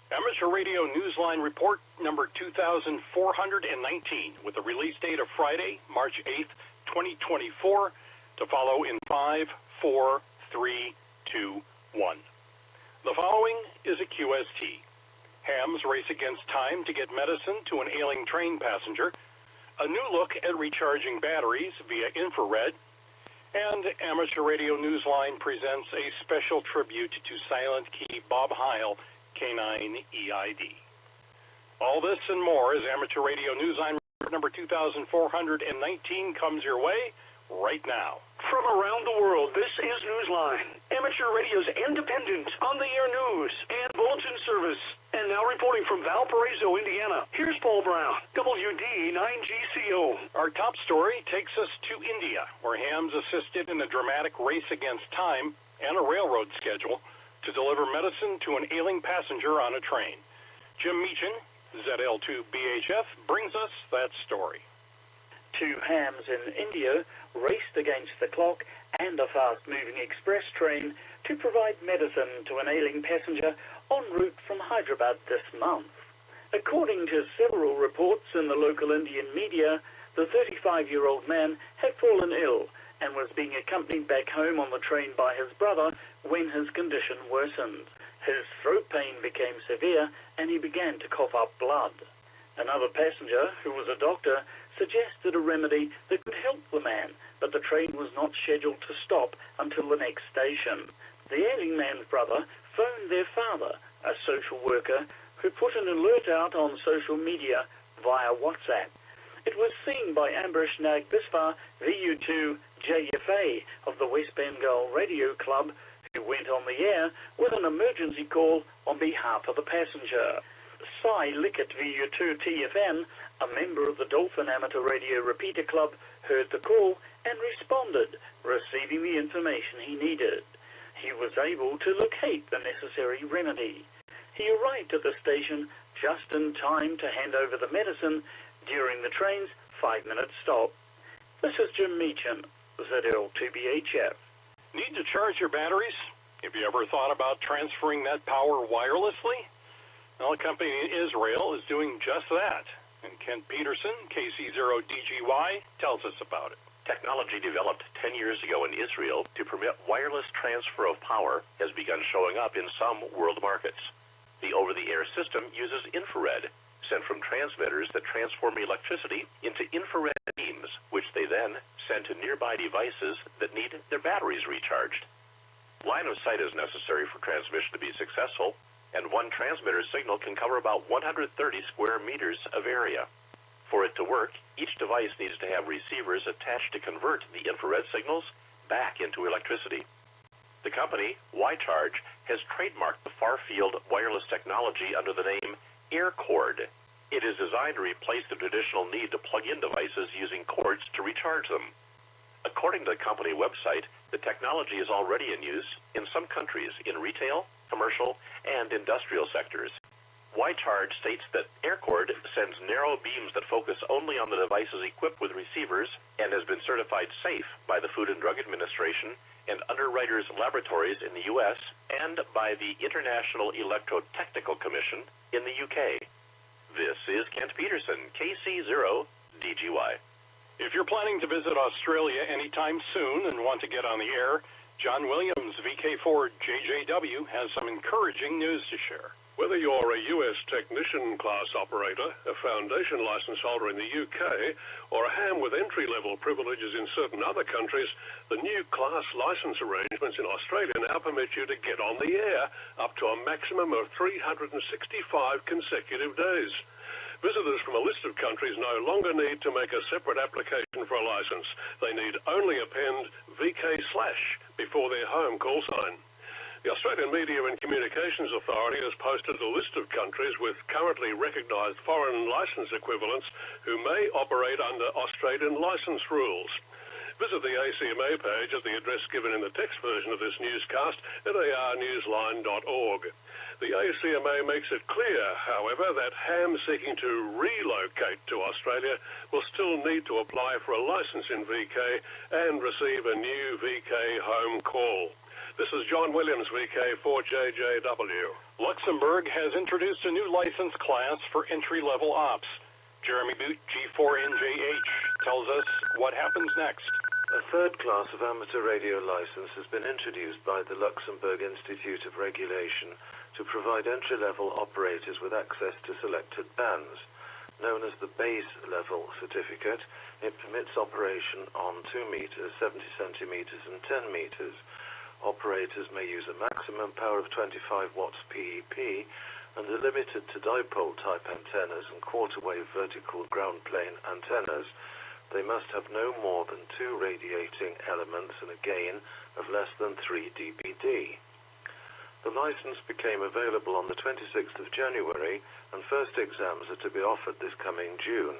Amateur Radio Newsline Report number 2419 with the release date of Friday, March 8th, 2024, to follow in 5, 4, 3, 2, 1. The following is a QST. Hams race against time to get medicine to an ailing train passenger, a new look at recharging batteries via infrared, and Amateur Radio Newsline presents a special tribute to Silent Key Bob Heil, K9 EID. All this and more as Amateur Radio Newsline number 2419 comes your way right now. From around the world, this is Newsline, Amateur Radio's independent, on-the-air news and bulletin service. And now reporting from Valparaiso, Indiana, here's Paul Brown, WD9GCO. Our top story takes us to India, where hams assisted in a dramatic race against time and a railroad schedule to deliver medicine to an ailing passenger on a train. Jim Meechan, ZL2BHF, brings us that story. Two hams in India raced against the clock and a fast-moving express train to provide medicine to an ailing passenger en route from Hyderabad this month. According to several reports in the local Indian media, the 35-year-old man had fallen ill and was being accompanied back home on the train by his brother when his condition worsened. His throat pain became severe and he began to cough up blood. Another passenger, who was a doctor, suggested a remedy that could help the man, but the train was not scheduled to stop until the next station. The ailing man's brother phoned their father, a social worker, who put an alert out on social media via WhatsApp. It was seen by Ambrish Nag Biswa, VU2 JFA of the West Bengal Radio Club, who went on the air with an emergency call on behalf of the passenger. Sai Lickett VU2 TFN, a member of the Dolphin Amateur Radio Repeater Club, heard the call and responded, receiving the information he needed. He was able to locate the necessary remedy. He arrived at the station just in time to hand over the medicine during the train's 5-minute stop. This is Jim Meechan, ZL2BHF. Need to charge your batteries? Have you ever thought about transferring that power wirelessly? Well, a company in Israel is doing just that, and Kent Peterson, KC0DGY, tells us about it. Technology developed 10 years ago in Israel to permit wireless transfer of power has begun showing up in some world markets. The over-the-air system uses infrared, sent from transmitters that transform electricity into infrared beams, which they then send to nearby devices that need their batteries recharged. Line of sight is necessary for transmission to be successful, and one transmitter signal can cover about 130 square meters of area. For it to work, each device needs to have receivers attached to convert the infrared signals back into electricity. The company, Y-Charge, has trademarked the far-field wireless technology under the name AirCord. It is designed to replace the traditional need to plug in devices using cords to recharge them. According to the company website, the technology is already in use in some countries in retail, commercial, and industrial sectors. Y-Charge states that AirCord sends narrow beams that focus only on the devices equipped with receivers and has been certified safe by the Food and Drug Administration and Underwriters Laboratories in the U.S. and by the International Electrotechnical Commission in the U.K. This is Kent Peterson, KC0DGY. If you're planning to visit Australia anytime soon and want to get on the air, John Williams, VK4JJW, has some encouraging news to share. Whether you're a U.S. technician class operator, a foundation license holder in the UK, or a ham with entry-level privileges in certain other countries, the new class license arrangements in Australia now permit you to get on the air up to a maximum of 365 consecutive days. Visitors from a list of countries no longer need to make a separate application for a license. They need only append VK/ before their home call sign. The Australian Media and Communications Authority has posted a list of countries with currently recognised foreign licence equivalents who may operate under Australian licence rules. Visit the ACMA page at the address given in the text version of this newscast at arnewsline.org. The ACMA makes it clear, however, that hams seeking to relocate to Australia will still need to apply for a licence in VK and receive a new VK home call. This is John Williams, VK4JJW. Luxembourg has introduced a new license class for entry-level ops. Jeremy Boot, G4NJH, tells us what happens next. A third class of amateur radio license has been introduced by the Luxembourg Institute of Regulation to provide entry-level operators with access to selected bands. Known as the base level certificate, it permits operation on 2 meters, 70 centimeters, and 10 meters. Operators may use a maximum power of 25 watts PEP and are limited to dipole-type antennas and quarter-wave vertical ground plane antennas. They must have no more than 2 radiating elements and a gain of less than 3 dBd. The license became available on the 26th of January, and first exams are to be offered this coming June.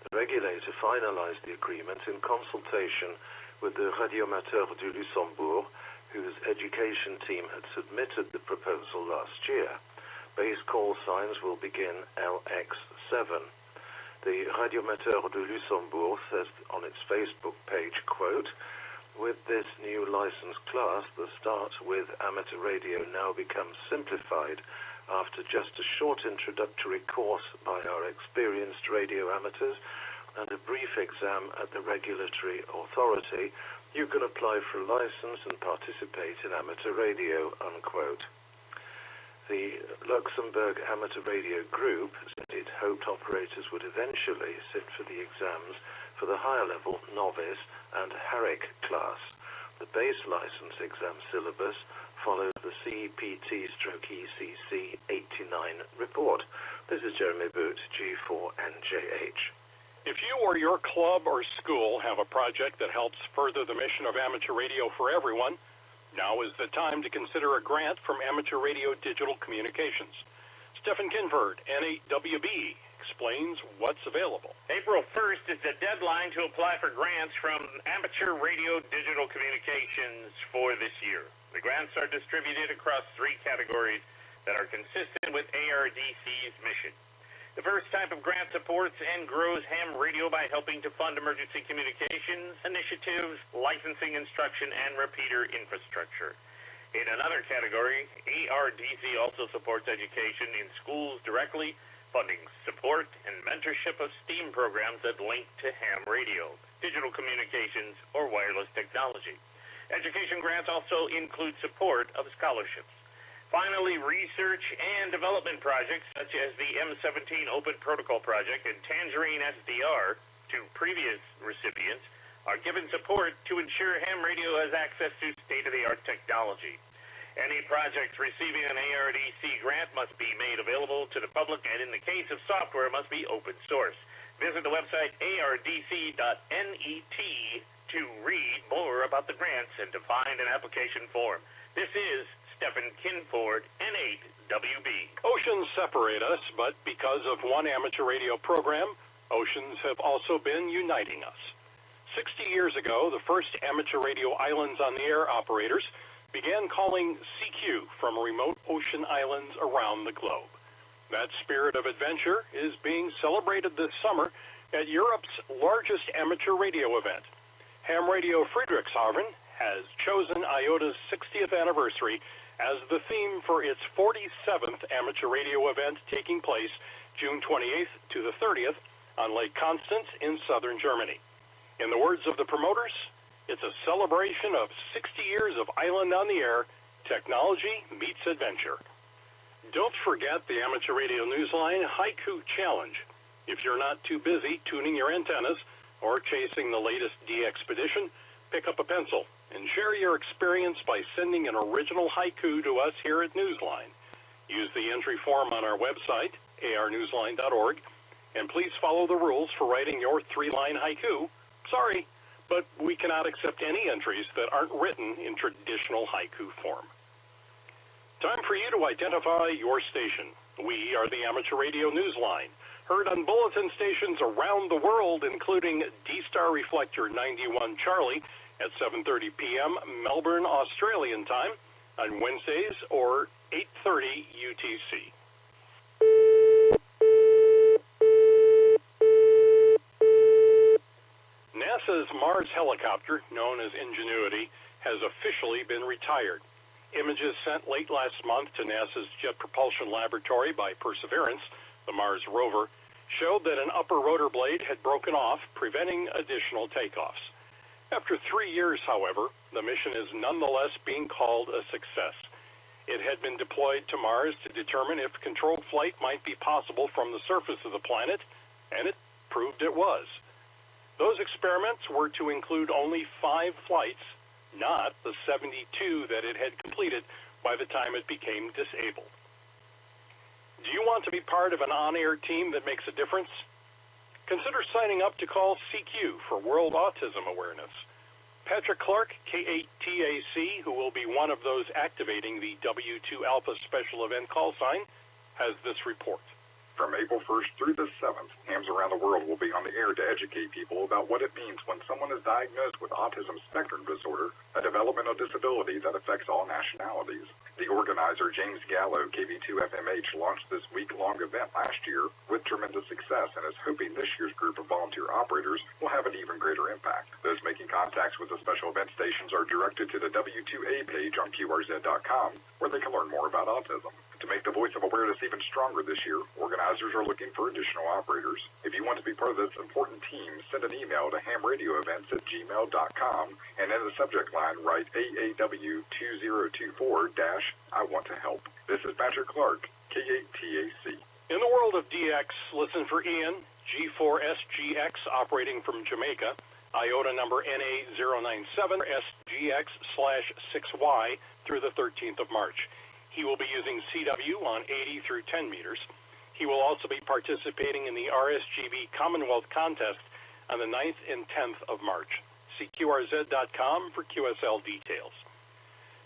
The regulator finalized the agreement in consultation with the Radioamateur du Luxembourg, whose education team had submitted the proposal last year. Base call signs will begin LX7. The Radioamateur du Luxembourg says on its Facebook page, quote, "With this new license class, the start with amateur radio now becomes simplified. After just a short introductory course by our experienced radio amateurs and a brief exam at the regulatory authority, you can apply for a license and participate in amateur radio," unquote. The Luxembourg Amateur Radio Group said it hoped operators would eventually sit for the exams for the higher level novice and Herrick class. The base license exam syllabus follows the CPT/ECC 89 report. This is Jeremy Boot, G4NJH. If you or your club or school have a project that helps further the mission of amateur radio for everyone, now is the time to consider a grant from Amateur Radio Digital Communications. Stephen Kinford, N8WB, explains what's available. April 1st is the deadline to apply for grants from Amateur Radio Digital Communications for this year. The grants are distributed across 3 categories that are consistent with ARDC's mission. The first type of grant supports and grows ham radio by helping to fund emergency communications initiatives, licensing instruction, and repeater infrastructure. In another category, ARDC also supports education in schools directly, funding support and mentorship of STEAM programs that link to ham radio, digital communications, or wireless technology. Education grants also include support of scholarships. Finally, research and development projects such as the M17 Open Protocol Project and Tangerine SDR, 2 previous recipients, are given support to ensure ham radio has access to state-of-the-art technology. Any projects receiving an ARDC grant must be made available to the public, and in the case of software, must be open source. Visit the website ardc.net to read more about the grants and to find an application form. This is Stephen Kinford, N8WB. Oceans separate us, but because of one amateur radio program, oceans have also been uniting us. 60 years ago, the first amateur radio islands on the air operators began calling CQ from remote ocean islands around the globe. That spirit of adventure is being celebrated this summer at Europe's largest amateur radio event. Ham Radio Friedrichshafen has chosen IOTA's 60th anniversary as the theme for its 47th amateur radio event taking place June 28th to the 30th on Lake Constance in southern Germany. In the words of the promoters, it's a celebration of 60 years of island on the air, technology meets adventure. Don't forget the Amateur Radio Newsline Haiku Challenge. If you're not too busy tuning your antennas or chasing the latest D-expedition, pick up a pencil and share your experience by sending an original haiku to us here at Newsline. Use the entry form on our website, arnewsline.org, and please follow the rules for writing your 3-line haiku. Sorry, but we cannot accept any entries that aren't written in traditional haiku form. Time for you to identify your station. We are the Amateur Radio Newsline, heard on bulletin stations around the world, including D-Star Reflector 91 Charlie at 7:30 p.m. Melbourne, Australian time on Wednesdays or 8:30 UTC. NASA NASA's Mars helicopter, known as Ingenuity, has officially been retired. Images sent late last month to NASA's Jet Propulsion Laboratory by Perseverance, the Mars rover, showed that an upper rotor blade had broken off, preventing additional takeoffs. After 3 years, however, the mission is nonetheless being called a success. It had been deployed to Mars to determine if controlled flight might be possible from the surface of the planet, and it proved it was. Those experiments were to include only 5 flights, not the 72 that it had completed by the time it became disabled. Do you want to be part of an on-air team that makes a difference? Consider signing up to call CQ for World Autism Awareness. Patrick Clark, K8TAC, who will be one of those activating the W2 Alpha Special Event call sign, has this report. From April 1st through the 7th, hams around the world will be on the air to educate people about what it means when someone is diagnosed with autism spectrum disorder, a developmental disability that affects all nationalities. The organizer, James Gallo, KV2FMH, launched this week-long event last year with tremendous success and is hoping this year's group of volunteer operators will have an even greater impact. Those making contacts with the special event stations are directed to the W2A page on QRZ.com, where they can learn more about autism. To make the voice of awareness even stronger this year, organizers are looking for additional operators. If you want to be part of this important team, send an email to hamradioevents@gmail.com and in the subject line write AAW2024-I want to help. This is Patrick Clark, K8TAC. In the world of DX, listen for Ian, G4SGX, operating from Jamaica, IOTA number NA097SGX/6Y through the 13th of March. He will be using CW on 80 through 10 meters. He will also be participating in the RSGB Commonwealth Contest on the 9th and 10th of March. See QRZ.com for QSL details.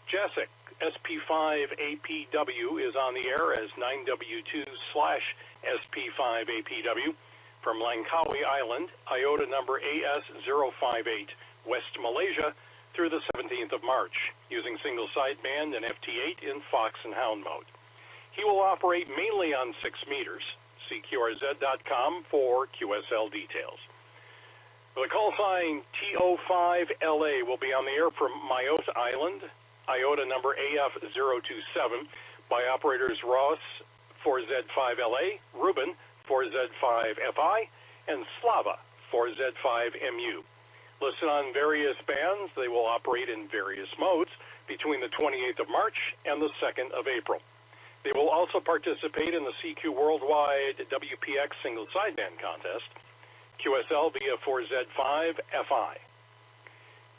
Jessic, SP5APW, is on the air as 9W2/SP5APW from Langkawi Island, IOTA number AS058, West Malaysia, through the 17th of March, using single sideband and FT8 in Fox and Hound mode. He will operate mainly on 6 meters. See QRZ.com for QSL details. The call sign TO5LA will be on the air from Mayotte Island, IOTA number AF027, by operators Ross 4Z5LA, Ruben 4Z5FI, and Slava 4Z5MU. Listed on various bands, they will operate in various modes between the 28th of March and the 2nd of April. They will also participate in the CQ Worldwide WPX Single Sideband Contest, QSL via 4Z5FI.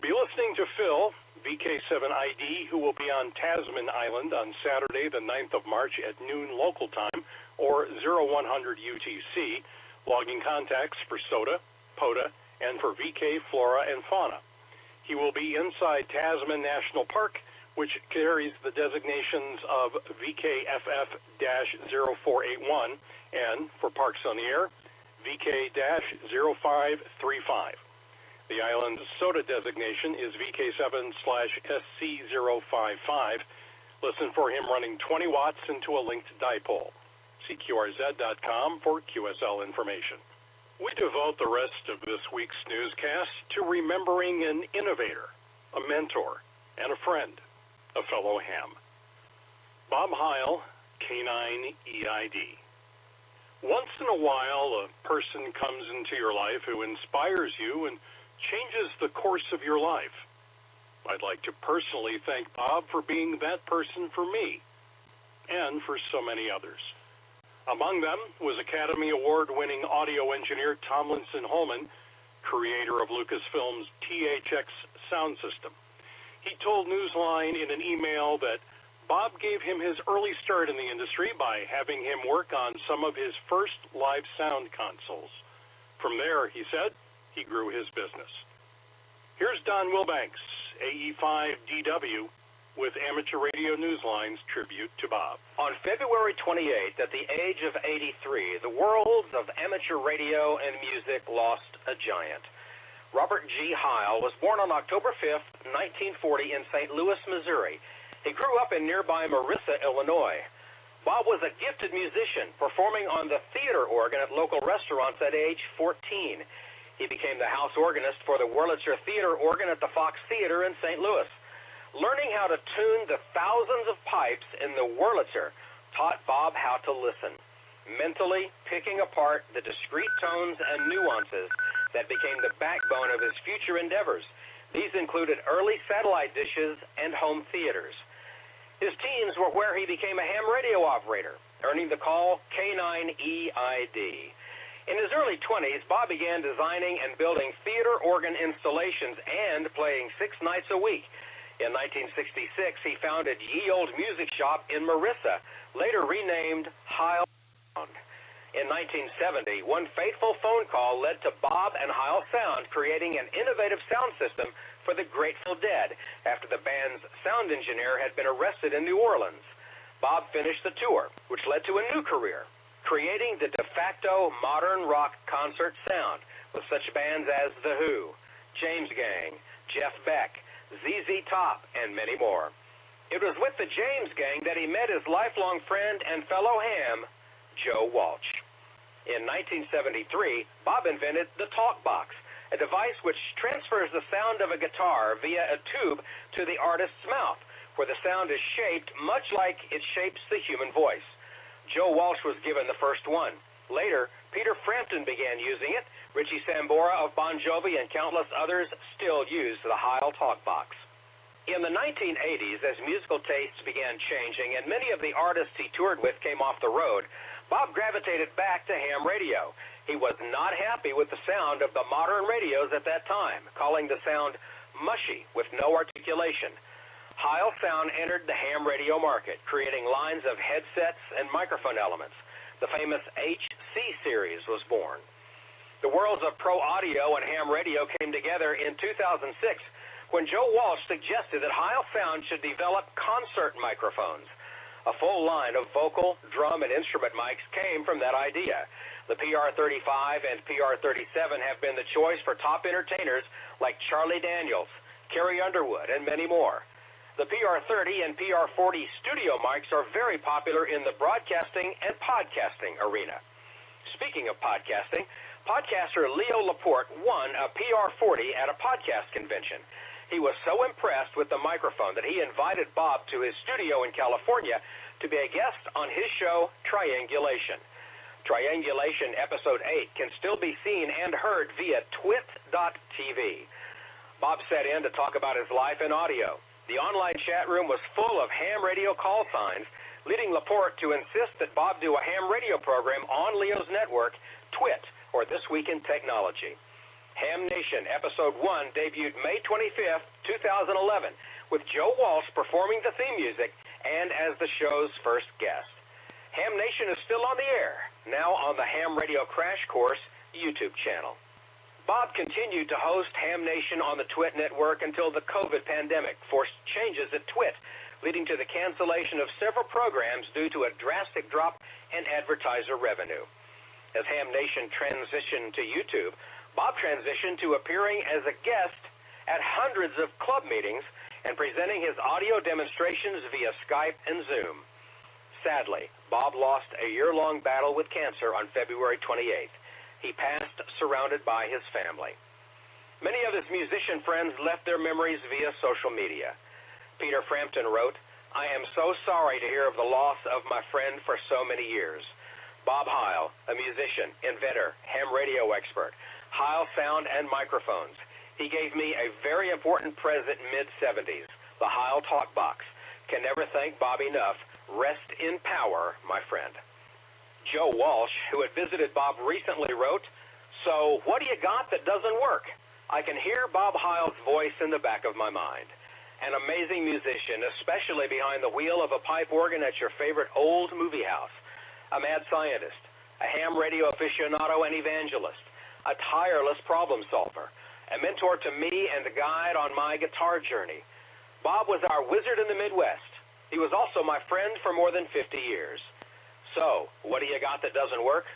Be listening to Phil, VK7ID, who will be on Tasman Island on Saturday, the 9th of March at noon local time, or 0100 UTC, logging contacts for SOTA, POTA, and for VK Flora and Fauna. He will be inside Tasman National Park, which carries the designations of VKFF-0481 and, for Parks on the Air, VK-0535. The island's SOTA designation is VK7/SC055. Listen for him running 20 watts into a linked dipole. See QRZ.com for QSL information. We devote the rest of this week's newscast to remembering an innovator, a mentor, and a friend, a fellow ham. Bob Heil, K9EID. Once in a while, a person comes into your life who inspires you and changes the course of your life. I'd like to personally thank Bob for being that person for me, and for so many others. Among them was Academy Award-winning audio engineer Tomlinson Holman, creator of Lucasfilm's THX sound system. He told Newsline in an email that Bob gave him his early start in the industry by having him work on some of his first live sound consoles. From there, he said, he grew his business. Here's Don Wilbanks, AE5DW, with Amateur Radio Newsline's tribute to Bob. On February 28th, at the age of 83, the worlds of amateur radio and music lost a giant. Robert G. Heil was born on October 5th, 1940 in St. Louis, Missouri. He grew up in nearby Marissa, Illinois. Bob was a gifted musician, performing on the theater organ at local restaurants at age 14. He became the house organist for the Wurlitzer Theater organ at the Fox Theater in St. Louis. Learning how to tune the thousands of pipes in the Wurlitzer taught Bob how to listen, mentally picking apart the discrete tones and nuances that became the backbone of his future endeavors. These included early satellite dishes and home theaters. His teens were where he became a ham radio operator, earning the call K9EID. In his early 20s, Bob began designing and building theater organ installations and playing 6 nights a week. In 1966, he founded Ye Old Music Shop in Marissa, later renamed Heil Sound. In 1970, one fateful phone call led to Bob and Heil Sound creating an innovative sound system for the Grateful Dead after the band's sound engineer had been arrested in New Orleans. Bob finished the tour, which led to a new career, creating the de facto modern rock concert sound with such bands as The Who, James Gang, Jeff Beck, ZZ Top, and many more. It was with the James Gang that he met his lifelong friend and fellow ham, Joe Walsh. In 1973, Bob invented the Talkbox, a device which transfers the sound of a guitar via a tube to the artist's mouth, where the sound is shaped much like it shapes the human voice. Joe Walsh was given the first one. Later, Peter Frampton began using it. Richie Sambora of Bon Jovi and countless others still use the Heil Talkbox. In the 1980s, as musical tastes began changing and many of the artists he toured with came off the road, Bob gravitated back to ham radio. He was not happy with the sound of the modern radios at that time, calling the sound mushy with no articulation. Heil Sound entered the ham radio market, creating lines of headsets and microphone elements. The famous HC series was born. The worlds of pro audio and ham radio came together in 2006 when Joe Walsh suggested that Heil Sound should develop concert microphones. A full line of vocal, drum, and instrument mics came from that idea. The PR-35 and PR-37 have been the choice for top entertainers like Charlie Daniels, Carrie Underwood, and many more. The PR-30 and PR-40 studio mics are very popular in the broadcasting and podcasting arena. Speaking of podcasting, podcaster Leo Laporte won a PR-40 at a podcast convention. He was so impressed with the microphone that he invited Bob to his studio in California to be a guest on his show, Triangulation. Triangulation Episode 8 can still be seen and heard via twit.tv. Bob sat in to talk about his life in audio. The online chat room was full of ham radio call signs, leading Laporte to insist that Bob do a ham radio program on Leo's network, Twit, or This Week in Technology. Ham Nation Episode 1 debuted May 25th, 2011, with Joe Walsh performing the theme music and as the show's first guest. Ham Nation is still on the air, now on the Ham Radio Crash Course YouTube channel. Bob continued to host Ham Nation on the Twit network until the COVID pandemic forced changes at Twit, leading to the cancellation of several programs due to a drastic drop in advertiser revenue. As Ham Nation transitioned to YouTube, Bob transitioned to appearing as a guest at hundreds of club meetings and presenting his audio demonstrations via Skype and Zoom. Sadly, Bob lost a year-long battle with cancer on February 28th. He passed surrounded by his family. Many of his musician friends left their memories via social media. Peter Frampton wrote, "I am so sorry to hear of the loss of my friend for so many years. Bob Heil, a musician, inventor, ham radio expert, Heil Sound and microphones. He gave me a very important present in mid-70s, the Heil Talkbox. Can never thank Bob enough. Rest in power, my friend." Joe Walsh, who had visited Bob recently, wrote, "So what do you got that doesn't work? I can hear Bob Heil's voice in the back of my mind. An amazing musician, especially behind the wheel of a pipe organ at your favorite old movie house. A mad scientist, a ham radio aficionado and evangelist, a tireless problem solver, a mentor to me and a guide on my guitar journey. Bob was our wizard in the Midwest. He was also my friend for more than 50 years. So, what do you got that doesn't work?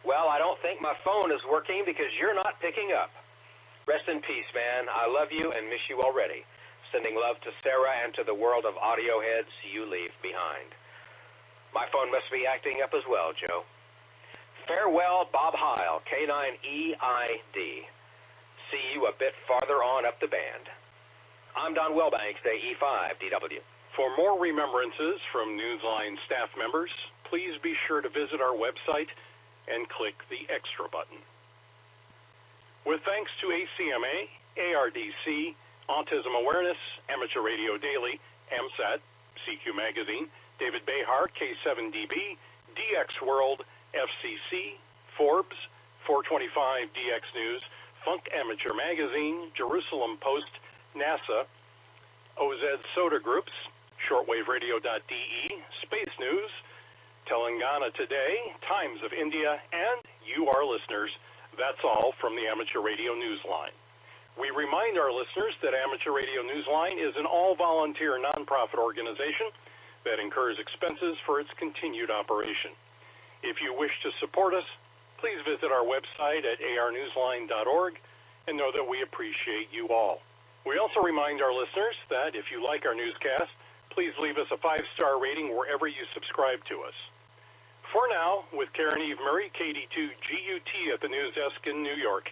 Well, I don't think my phone is working because you're not picking up. Rest in peace, man. I love you and miss you already. Sending love to Sarah and to the world of audio heads you leave behind." My phone must be acting up as well, Joe. Farewell, Bob Heil, K9EID. see you a bit farther on up the band. I'm Don Welbanks, AE5DW. For more remembrances from Newsline staff members, please be sure to visit our website and click the Extra button. With thanks to ACMA, ARDC, Autism Awareness, Amateur Radio Daily, AMSAT, CQ Magazine, David Behar, K7DB, DX World, FCC, Forbes, 425 DX News, Funk Amateur Magazine, Jerusalem Post, NASA, OZ Soda Groups, shortwaveradio.de, Space News, Telangana Today, Times of India, and you, our listeners. That's all from the Amateur Radio Newsline. We remind our listeners that Amateur Radio Newsline is an all-volunteer nonprofit organization that incurs expenses for its continued operation. If you wish to support us, please visit our website at arnewsline.org and know that we appreciate you all. We also remind our listeners that if you like our newscast, please leave us a 5-star rating wherever you subscribe to us. For now, with Karen Eve Murray, KD2 GUT at the news desk in New York,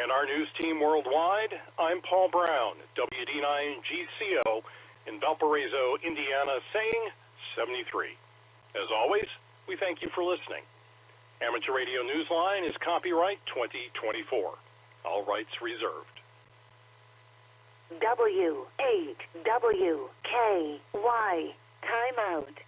and our news team worldwide, I'm Paul Brown, WD9 GCO in Valparaiso, Indiana, saying 73. As always, we thank you for listening. Amateur Radio Newsline is copyright 2024. All rights reserved. W8WKY. Time out.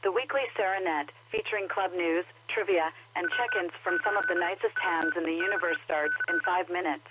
the weekly Serenette, featuring club news, trivia, and check-ins from some of the nicest hams in the universe starts in 5 minutes.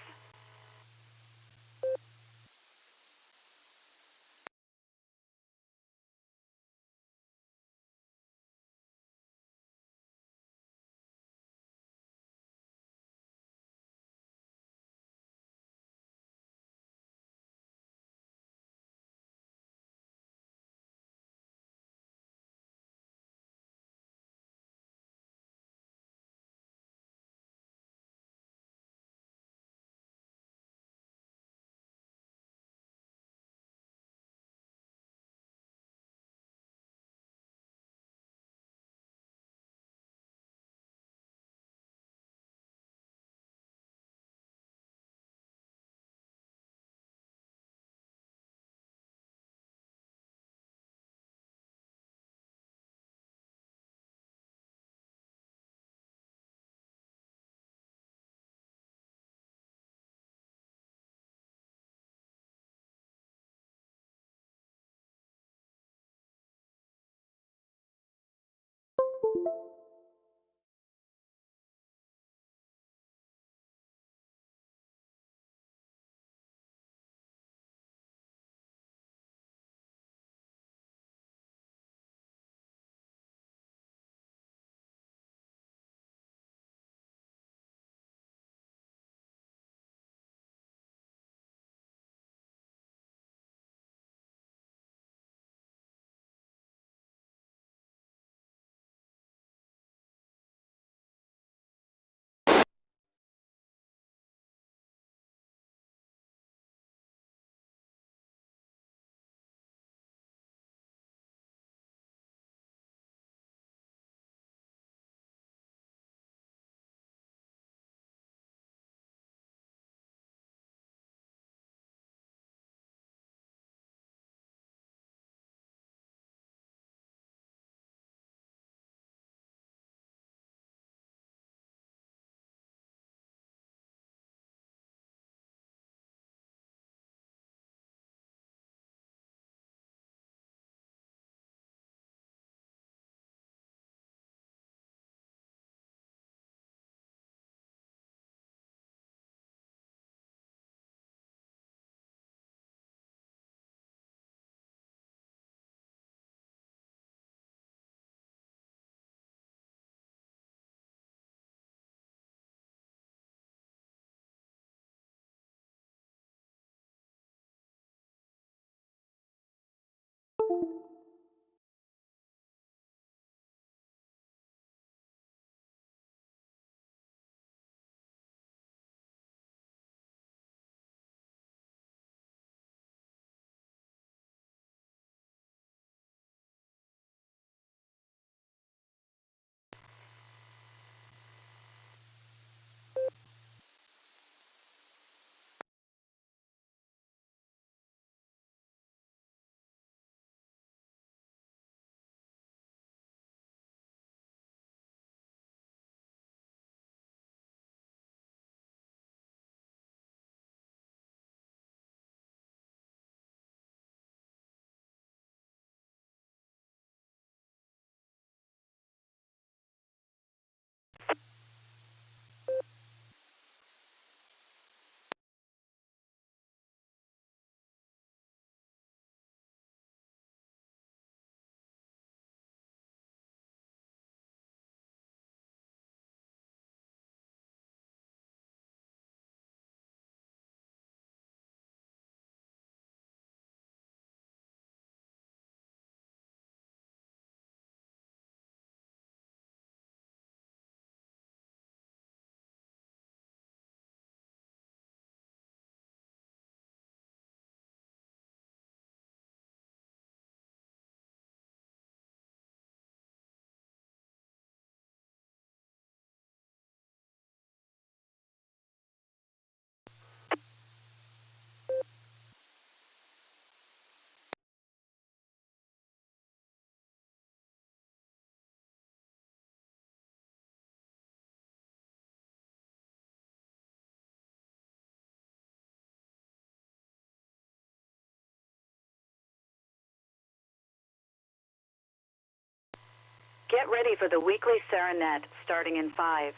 Get ready for the weekly Serenet starting in 5,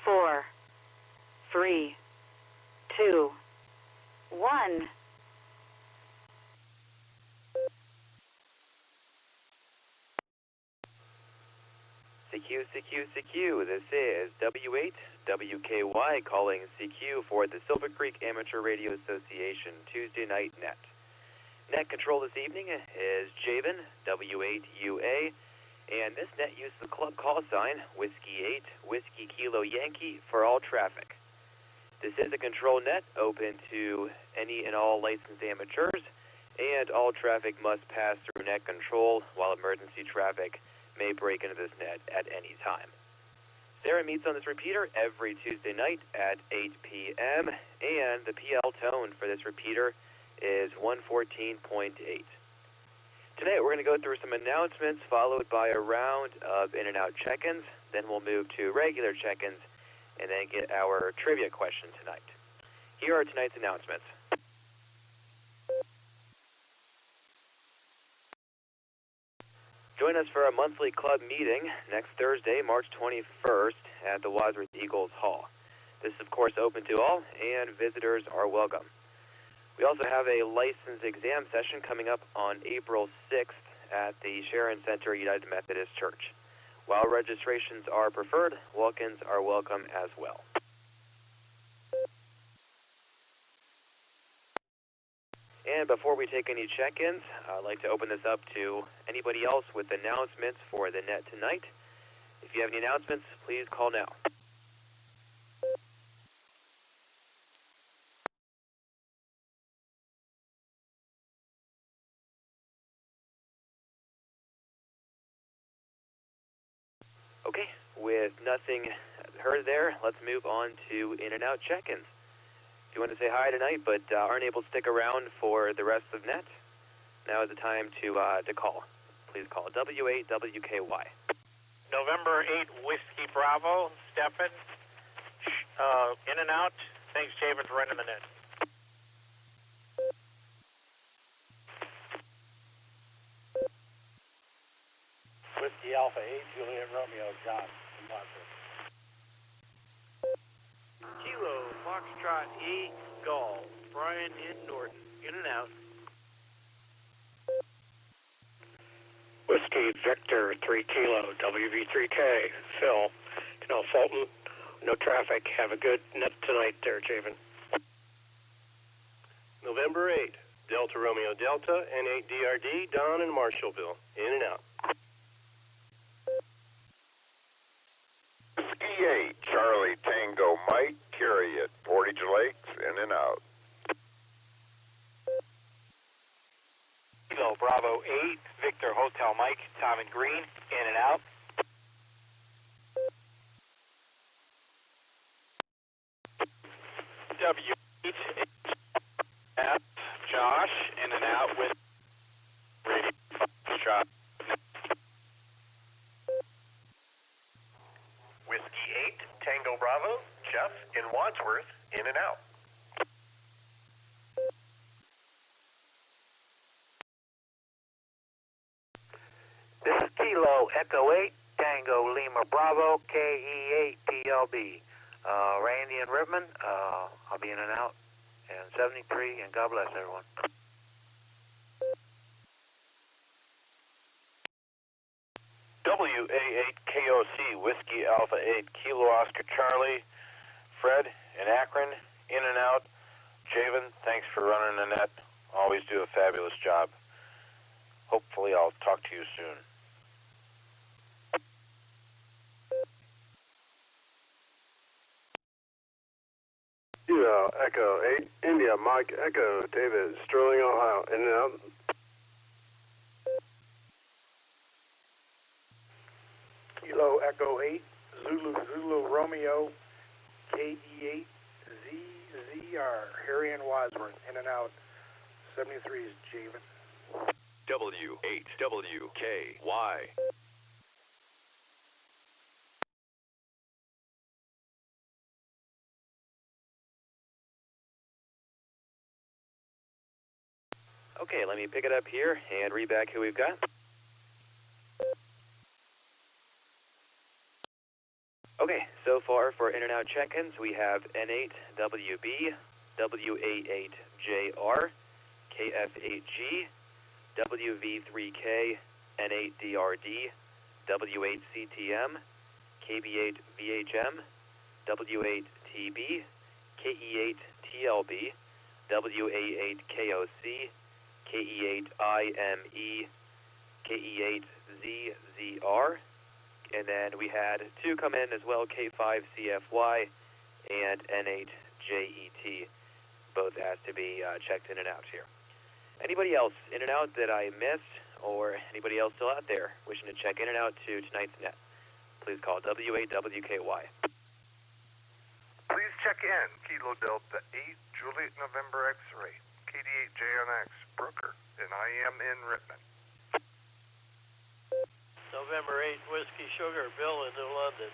4, 3, 2, 1. CQ. This is W8WKY calling CQ for the Silvercreek Amateur Radio Association Tuesday Night Net. Net control this evening is Javan, W8UA, and this net uses the club call sign Whiskey 8, Whiskey Kilo Yankee for all traffic. This is a control net open to any and all licensed amateurs, and all traffic must pass through net control, while emergency traffic may break into this net at any time. Sarah meets on this repeater every Tuesday night at 8 p.m., and the PL tone for this repeater is 114.8. Tonight we're going to go through some announcements, followed by a round of in and out check-ins. Then we'll move to regular check-ins, and then get our trivia question tonight. Here are tonight's announcements. Join us for a monthly club meeting next Thursday, March 21st at the Wadsworth Eagles Hall. This is, of course, open to all, and visitors are welcome. We also have a license exam session coming up on April 6th at the Sharon Center United Methodist Church. While registrations are preferred, walk-ins are welcome as well. And before we take any check-ins, I'd like to open this up to anybody else with announcements for the net tonight. If you have any announcements, please call now. Okay, with nothing heard there, let's move on to in and out check-ins. If you want to say hi tonight but aren't able to stick around for the rest of net, now is the time to call. Please call W8WKY. November 8, Whiskey Bravo, Stefan. In and out. Thanks, Javan, for running the net. Whiskey Alpha 8, Juliet Romeo, John from Wadsworth. Kilo Foxtrot 8, Golf, Brian in Norton. In and out. Whiskey Victor 3 Kilo, WV3K, Phil. Fulton, no traffic. Have a good net tonight there, Javan. November 8, Delta Romeo Delta, N8 DRD, Don in Marshallville. In and out. Whiskey 8, Charlie Tango Mike, Carry at Portage Lakes, in and out. Kilo Bravo 8, Victor Hotel Mike, Tom and Green, in and out. W8, F, Josh, in and out with Radio Foxtrot. Whiskey 8, Tango Bravo, Jeff in Wadsworth, in and out. This is Kilo Echo 8, Tango Lima Bravo, KE8 PLB. Randy and Ripman, I'll be in and out. And 73, and God bless everyone. WA8KOC, Whiskey Alpha 8, Kilo Oscar Charlie, Fred in Akron, in and out. Javan, thanks for running the net. Always do a fabulous job. Hopefully I'll talk to you soon. Echo 8, India, Mike, Echo, David, Sterling, Ohio, in and out. Kilo Echo 8, Zulu Romeo, KE8 ZZR, Harry and Wadsworth, in and out. 73 is Javan. W8WKY. Okay, let me pick it up here and read back who we've got. Okay, so far for in and out check-ins, we have N8WB, W88JR, KF8G, WV3K, N8DRD, W8CTM, KB8VHM, W8TB, KE8TLB, WA8KOC, KE8IME, KE8ZZR, and then we had two come in as well, K5CFY and N8JET, both asked to be checked in and out here. Anybody else in and out that I missed, or anybody else still out there wishing to check in and out to tonight's net? Please call W8WKY. Please check in. Kilo Delta 8, Juliet November X-Ray, KD8JNX, Brooker, and I am in Rittman. November 8, Whiskey Sugar, Bill in New London.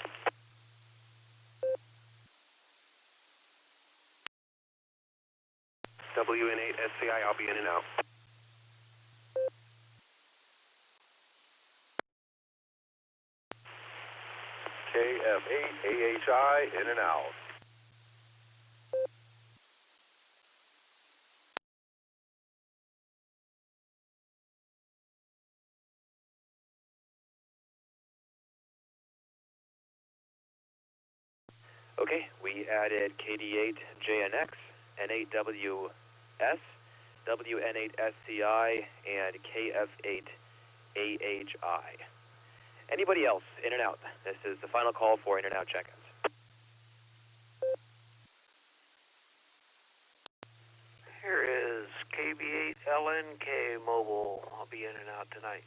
WN8SCI, I'll be in and out. KF8AHI, in and out. Okay, we added KD8JNX, N8WS, WN8SCI, and KF8AHI. Anybody else in and out? This is the final call for in and out check-ins. Here is KB8LNK Mobile. I'll be in and out tonight.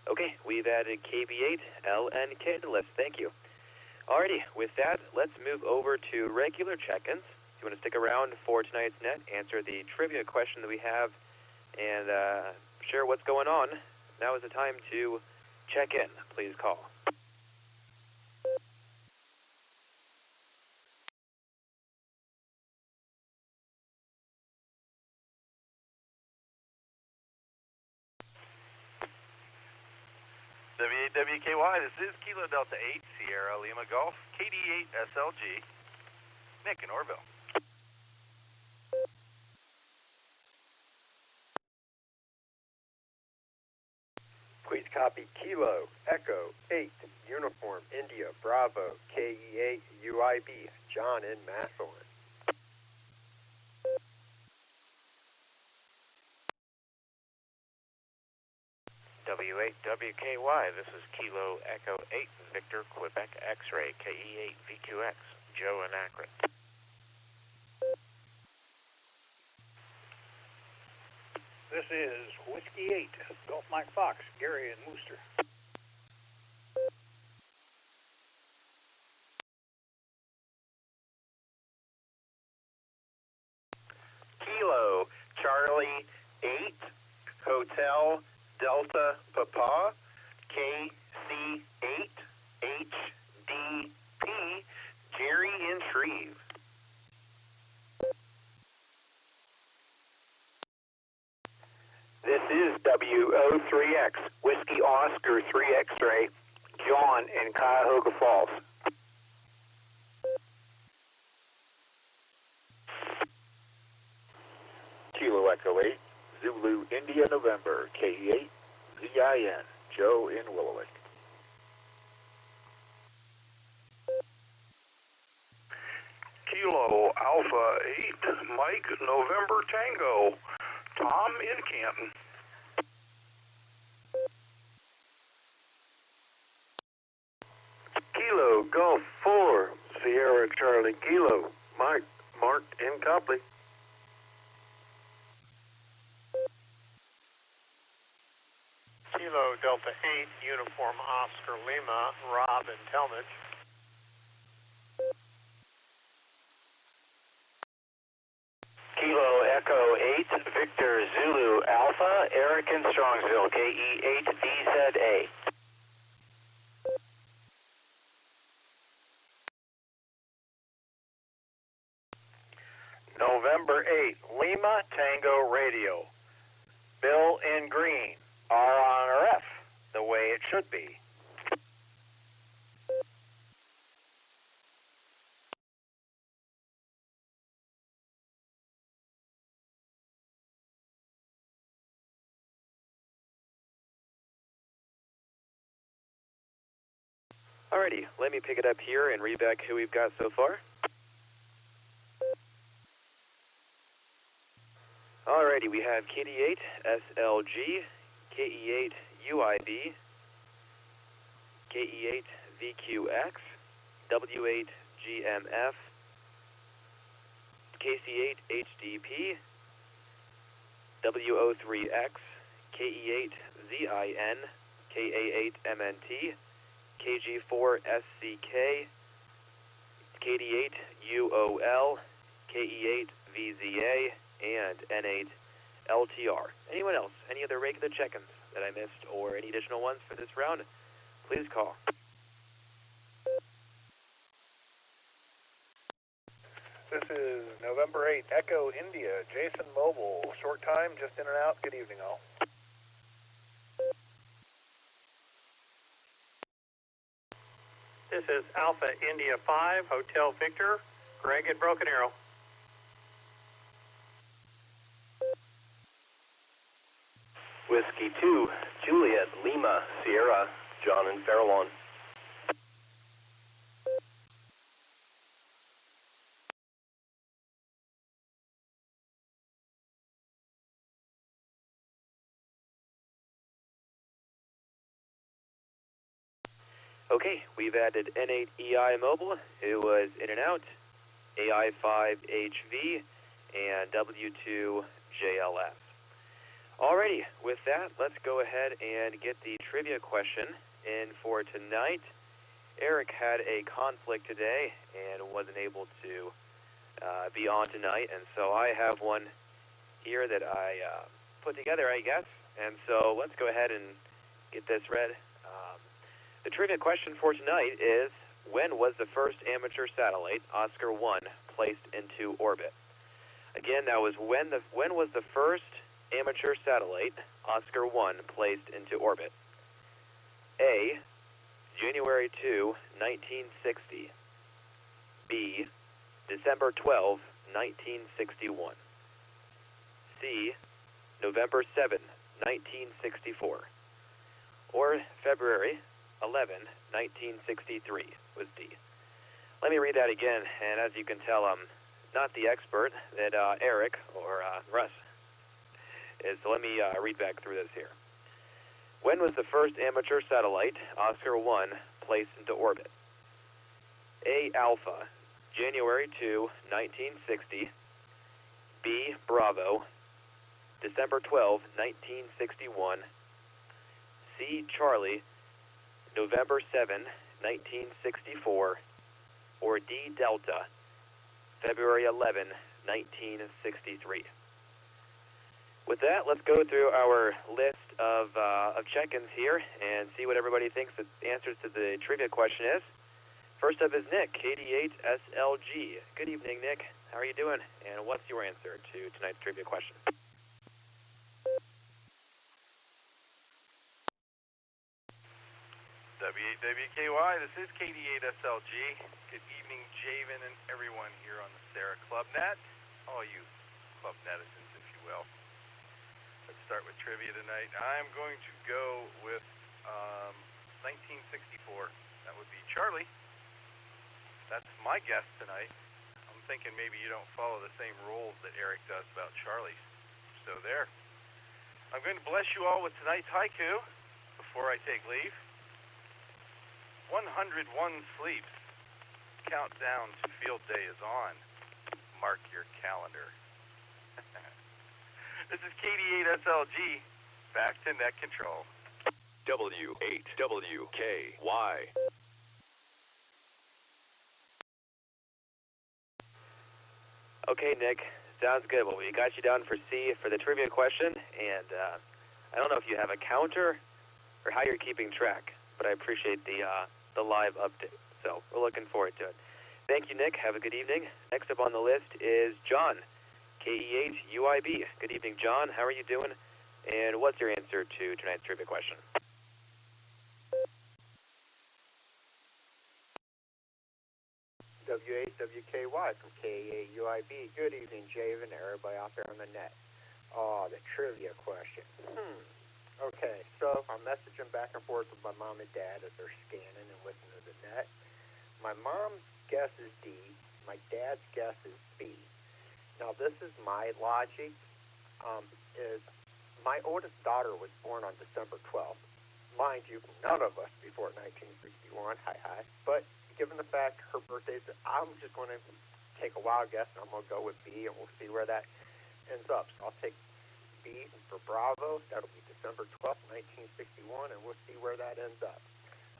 Okay, we've added KB8LNK to the list. Thank you. Alrighty, with that, let's move over to regular check-ins. If you want to stick around for tonight's net, answer the trivia question that we have, and share what's going on, now is the time to check in. Please call. W8WKY, this is Kilo Delta 8, Sierra Lima Golf, KD8 SLG, Nick in Orville. Please copy Kilo Echo 8 Uniform India Bravo KE8 UIB, John in Massillon. W8WKY, this is Kilo Echo 8 Victor Quebec X-Ray KE8 VQX, Joe in Akron. This is Whiskey 8, Gulf Mike Fox, Gary in Worcester. Kilo Charlie 8 Hotel Delta Papa KC8 HDP Jerry in Shreve. This is WO3X Whiskey Oscar 3 X-Ray, John in Cuyahoga Falls. Kilo Echo 8, Zulu India November, KE8 ZIN, Joe in Willowick. Kilo Alpha 8, Mike November Tango, Tom in Canton. Kilo Golf 4, Sierra Charlie Kilo, Mike, Mark in Copley. Kilo Delta 8, Uniform Oscar Lima, Rob in Talmadge. Kilo Echo 8, Victor Zulu Alpha, Eric in Strongsville, KE8VZA. November 8, Lima Tango Radio. Bill in green, R on or F, the way it should be. Alrighty, let me pick it up here and read back who we've got so far. Alrighty, we have KD8 SLG, KE8 UIB, KE8 VQX, W8 GMF, KC8 HDP, W03X, KE8 ZIN, KA8 MNT, KG4 SCK, KD8 UOL, KE8 VZA, and N8 LTR. Anyone else? Any other regular check-ins that I missed or any additional ones for this round? Please call. This is November 8, Echo India, Jason Mobile. Short time, just in and out. Good evening, all. This is Alpha India 5, Hotel Victor, Greg at Broken Arrow. Whiskey 2, Juliet, Lima, Sierra, John in Fairlawn. Okay, we've added N8EI Mobile, who was in and out, AI5HV, and W2JLS. Alrighty, with that, let's go ahead and get the trivia question in for tonight. Eric had a conflict today and wasn't able to be on tonight, and so I have one here that I put together, I guess. And so let's go ahead and get this read. The trivia question for tonight is, when was the first amateur satellite, Oscar 1, placed into orbit? Again, that was when was the first amateur satellite, Oscar 1, placed into orbit? A, January 2, 1960. B, December 12, 1961. C, November 7, 1964. Or February 11, 1963 was D. Let me read that again, and as you can tell, I'm not the expert that Eric or Russ is, so let me read back through this here. When was the first amateur satellite, Oscar 1, placed into orbit? A, Alpha, January 2, 1960. B, Bravo, December 12, 1961. C, Charlie, November 7, 1964, or D, Delta, February 11, 1963. With that, let's go through our list of check-ins here and see what everybody thinks the answers to the trivia question is. First up is Nick, KD8 SLG. Good evening, Nick. How are you doing? And what's your answer to tonight's trivia question? W8WKY, this is KD8SLG. Good evening, Javan and everyone here on the Sarah Clubnet. All you club netizens, if you will. Let's start with trivia tonight. I'm going to go with 1964. That would be Charlie. That's my guess tonight. I'm thinking maybe you don't follow the same rules that Eric does about Charlie. So there. I'm going to bless you all with tonight's haiku before I take leave. 101 sleeps. Countdown to field day is on. Mark your calendar. This is KD8SLG. Back to net control. W8WKY. Okay, Nick. Sounds good. Well, we got you down for C for the trivia question, and I don't know if you have a counter or how you're keeping track, but I appreciate the live update. So we're looking forward to it. Thank you, Nick. Have a good evening. Next up on the list is John, KE8UIB. Good evening, John. How are you doing? And what's your answer to tonight's trivia question? W8WKY from KE8UIB. Good evening, Javan, everybody out there on the net. Oh, the trivia question. Okay, so I'm messaging back and forth with my mom and dad as they're scanning and listening to the net. My mom's guess is D. My dad's guess is B. Now, this is my logic. Is my oldest daughter was born on December 12th. Mind you, none of us before 1961. Hi. But given the fact her birthday's, I'm just going to take a wild guess, and I'm going to go with B, and we'll see where that ends up. So I'll take B for Bravo. That'll be December 12th, 1961, and we'll see where that ends up.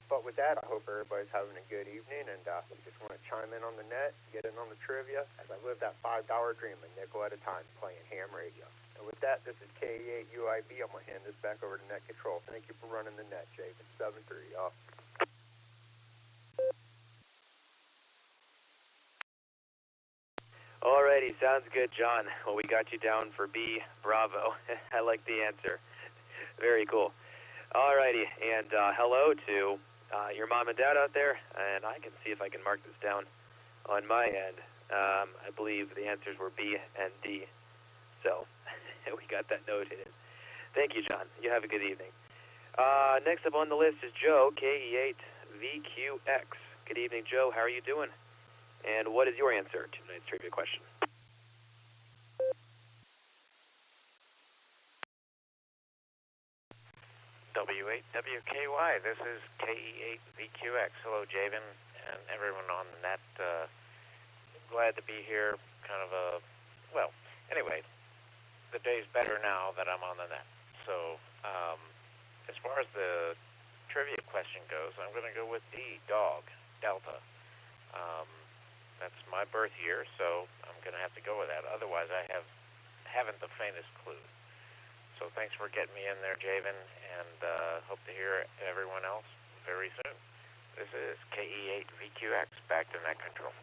But with that, I hope everybody's having a good evening, and just want to chime in on the net, get in on the trivia, as I live that $5 dream, a nickel at a time, playing ham radio. And with that, this is KE8UIB. I'm going to hand this back over to Net Control. Thank you for running the net, Javen. 7-3, y'all. Alrighty, sounds good, John. Well, we got you down for B, Bravo. I like the answer. Very cool. Alrighty, and hello to your mom and dad out there, and I can see if I can mark this down on my end. I believe the answers were B and D, so we got that noted. Thank you, John. You have a good evening. Next up on the list is Joe, KE8VQX. Good evening, Joe. How are you doing? And what is your answer to tonight's trivia question? W8WKY. This is KE8VQX. Hello, Javen, and everyone on the net. Glad to be here. Anyway, the day's better now that I'm on the net. So, as far as the trivia question goes, I'm going to go with D, dog, Delta. That's my birth year, so I'm going to have to go with that. Otherwise, I haven't the faintest clue. So thanks for getting me in there, Javen, and hope to hear everyone else very soon. This is KE8VQX, back to Net Control.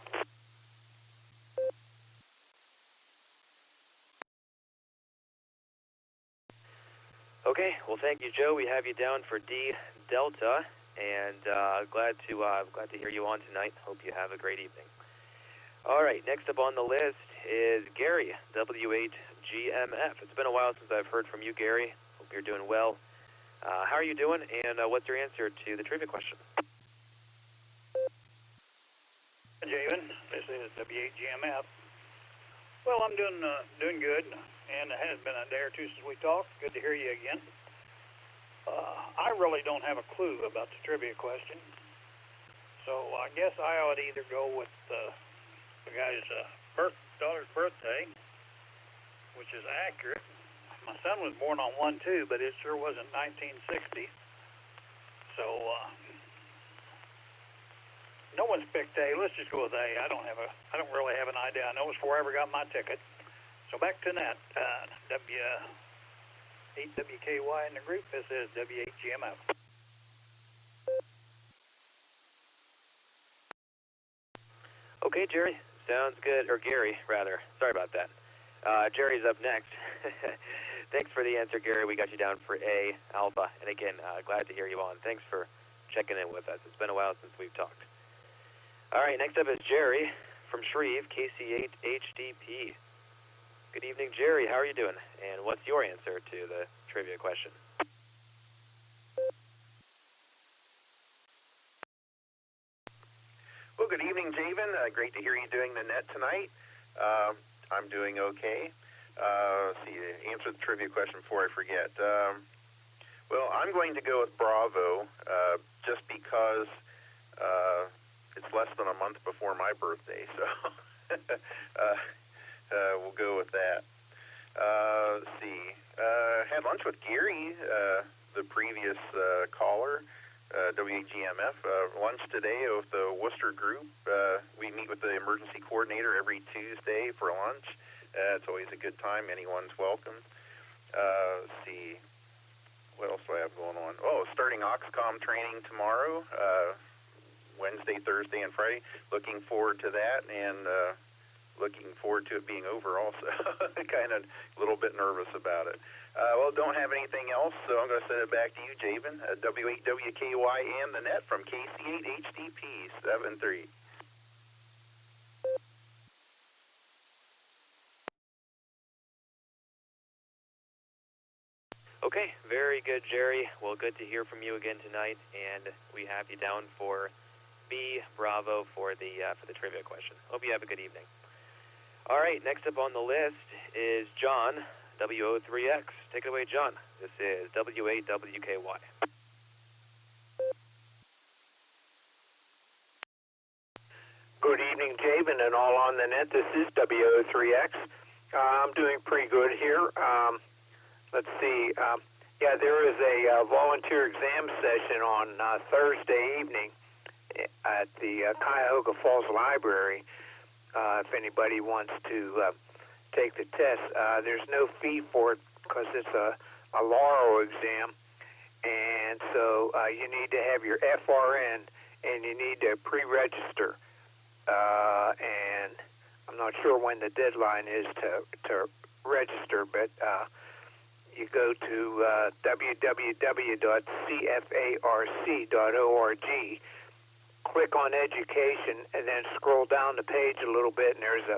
Okay, well, thank you, Joe. We have you down for D, Delta, and glad to hear you on tonight. Hope you have a great evening. All right, next up on the list is Gary, W8GMF. It's been a while since I've heard from you, Gary. Hope you're doing well. How are you doing, and what's your answer to the trivia question? Javen, this is W8GMF. Well, I'm doing good, and it has been a day or two since we talked. Good to hear you again. I really don't have a clue about the trivia question, so I guess I ought to either go with the guy's daughter's birthday, which is accurate. My son was born on 1/2, but it sure wasn't 1960. So no one's picked A. Let's just go with A. I don't really have an idea. I know it's before I ever got my ticket. So back to that. W8WKY in the group. This is W8GMF. Okay, Jerry. Sounds good. Or Gary, rather. Sorry about that. Jerry's up next. Thanks for the answer, Gary. We got you down for A, Alpha. And again, glad to hear you on. Thanks for checking in with us. It's been a while since we've talked. All right, next up is Jerry from Shreve, KC8HDP. Good evening, Jerry. How are you doing? And what's your answer to the trivia question? Well, good evening, Javen. Great to hear you doing the net tonight. I'm doing okay. See, answer the trivia question before I forget. Well, I'm going to go with Bravo just because it's less than a month before my birthday, so we'll go with that. Let's see. Had lunch with Gary, the previous caller. W8GMF. Lunch today with the Worcester group. We meet with the emergency coordinator every Tuesday for lunch. It's always a good time. Anyone's welcome. Let's see. What else do I have going on? Oh, starting Oxcom training tomorrow. Wednesday, Thursday, and Friday. Looking forward to that, and looking forward to it being over also. Kind of a little bit nervous about it. Well, don't have anything else, so I'm going to send it back to you, Javen. W8WKY and the net from KC8 HDP 73. Okay, very good, Jerry. Well, good to hear from you again tonight, and we have you down for B Bravo for the trivia question. Hope you have a good evening. All right, next up on the list is John, W03X. Take it away, John. This is W8WKY. Good evening, Javen, and all on the net. This is W03X. I'm doing pretty good here. Let's see. There is a volunteer exam session on Thursday evening at the Cuyahoga Falls Library. If anybody wants to take the test, there's no fee for it because it's a LARO exam, and so you need to have your FRN and you need to pre-register. And I'm not sure when the deadline is to register, but you go to www.cfarc.org, click on education, and then scroll down the page a little bit, and there's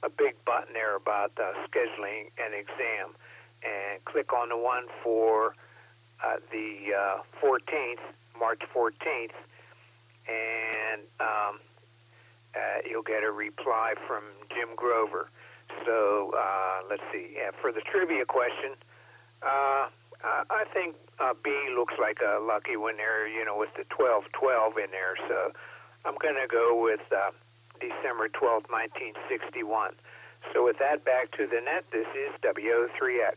a big button there about scheduling an exam. And click on the one for the 14th, March 14th, and you'll get a reply from Jim Grover. So let's see. For the trivia question, I think B looks like a lucky one there, with the 1212 in there. So I'm going to go with December 12th, 1961. So with that, back to the net, this is W03X.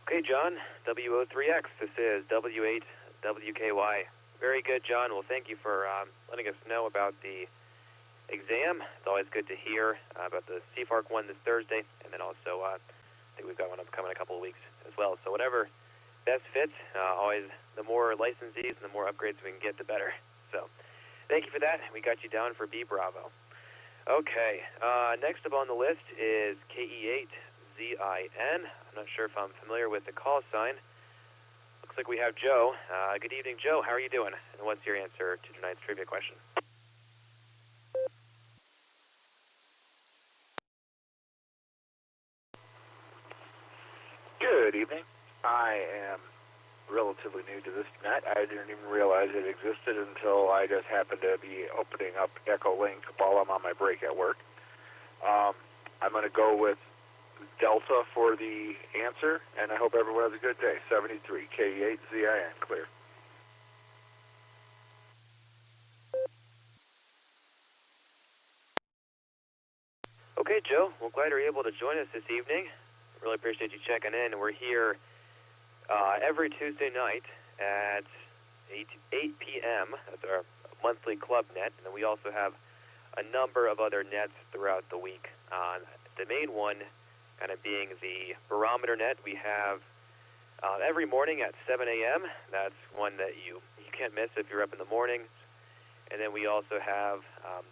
Okay, John, W03X. This is W8WKY. Very good, John. Well, thank you for letting us know about the exam. It's always good to hear about the CFARC one this Thursday, and then also I think we've got one upcoming in a couple of weeks as well. So whatever best fits, always the more licensees and the more upgrades we can get, the better. So thank you for that. We got you down for B Bravo. Okay, next up on the list is KE8ZIN. I'm not sure if I'm familiar with the call sign. Looks like we have Joe. Good evening, Joe. How are you doing? And what's your answer to tonight's trivia question? Good evening. I am relatively new to this net. I didn't even realize it existed until I just happened to be opening up Echolink while I'm on my break at work. I'm going to go with Delta for the answer, and I hope everyone has a good day. 73, KE8ZIN, clear. Okay, Joe. Well, glad you're able to join us this evening. Really appreciate you checking in. We're here every Tuesday night at 8 p.m. That's our monthly club net, and then we also have a number of other nets throughout the week. The main one kind of being the barometer net. We have every morning at 7 a.m. That's one that you can't miss if you're up in the mornings. And then we also have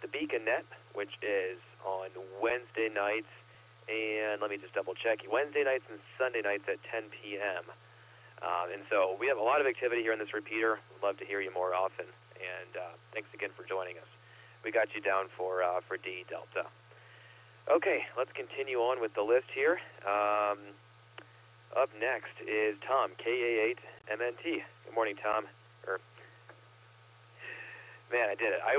the beacon net, which is on Wednesday nights, and let me just double check, Wednesday nights and Sunday nights at 10 p.m. And so we have a lot of activity here in this repeater. We'd love to hear you more often, and thanks again for joining us. We got you down for D Delta. Okay, let's continue on with the list here. Up next is Tom, KA8MNT. Good morning, Tom. Man, I did it. I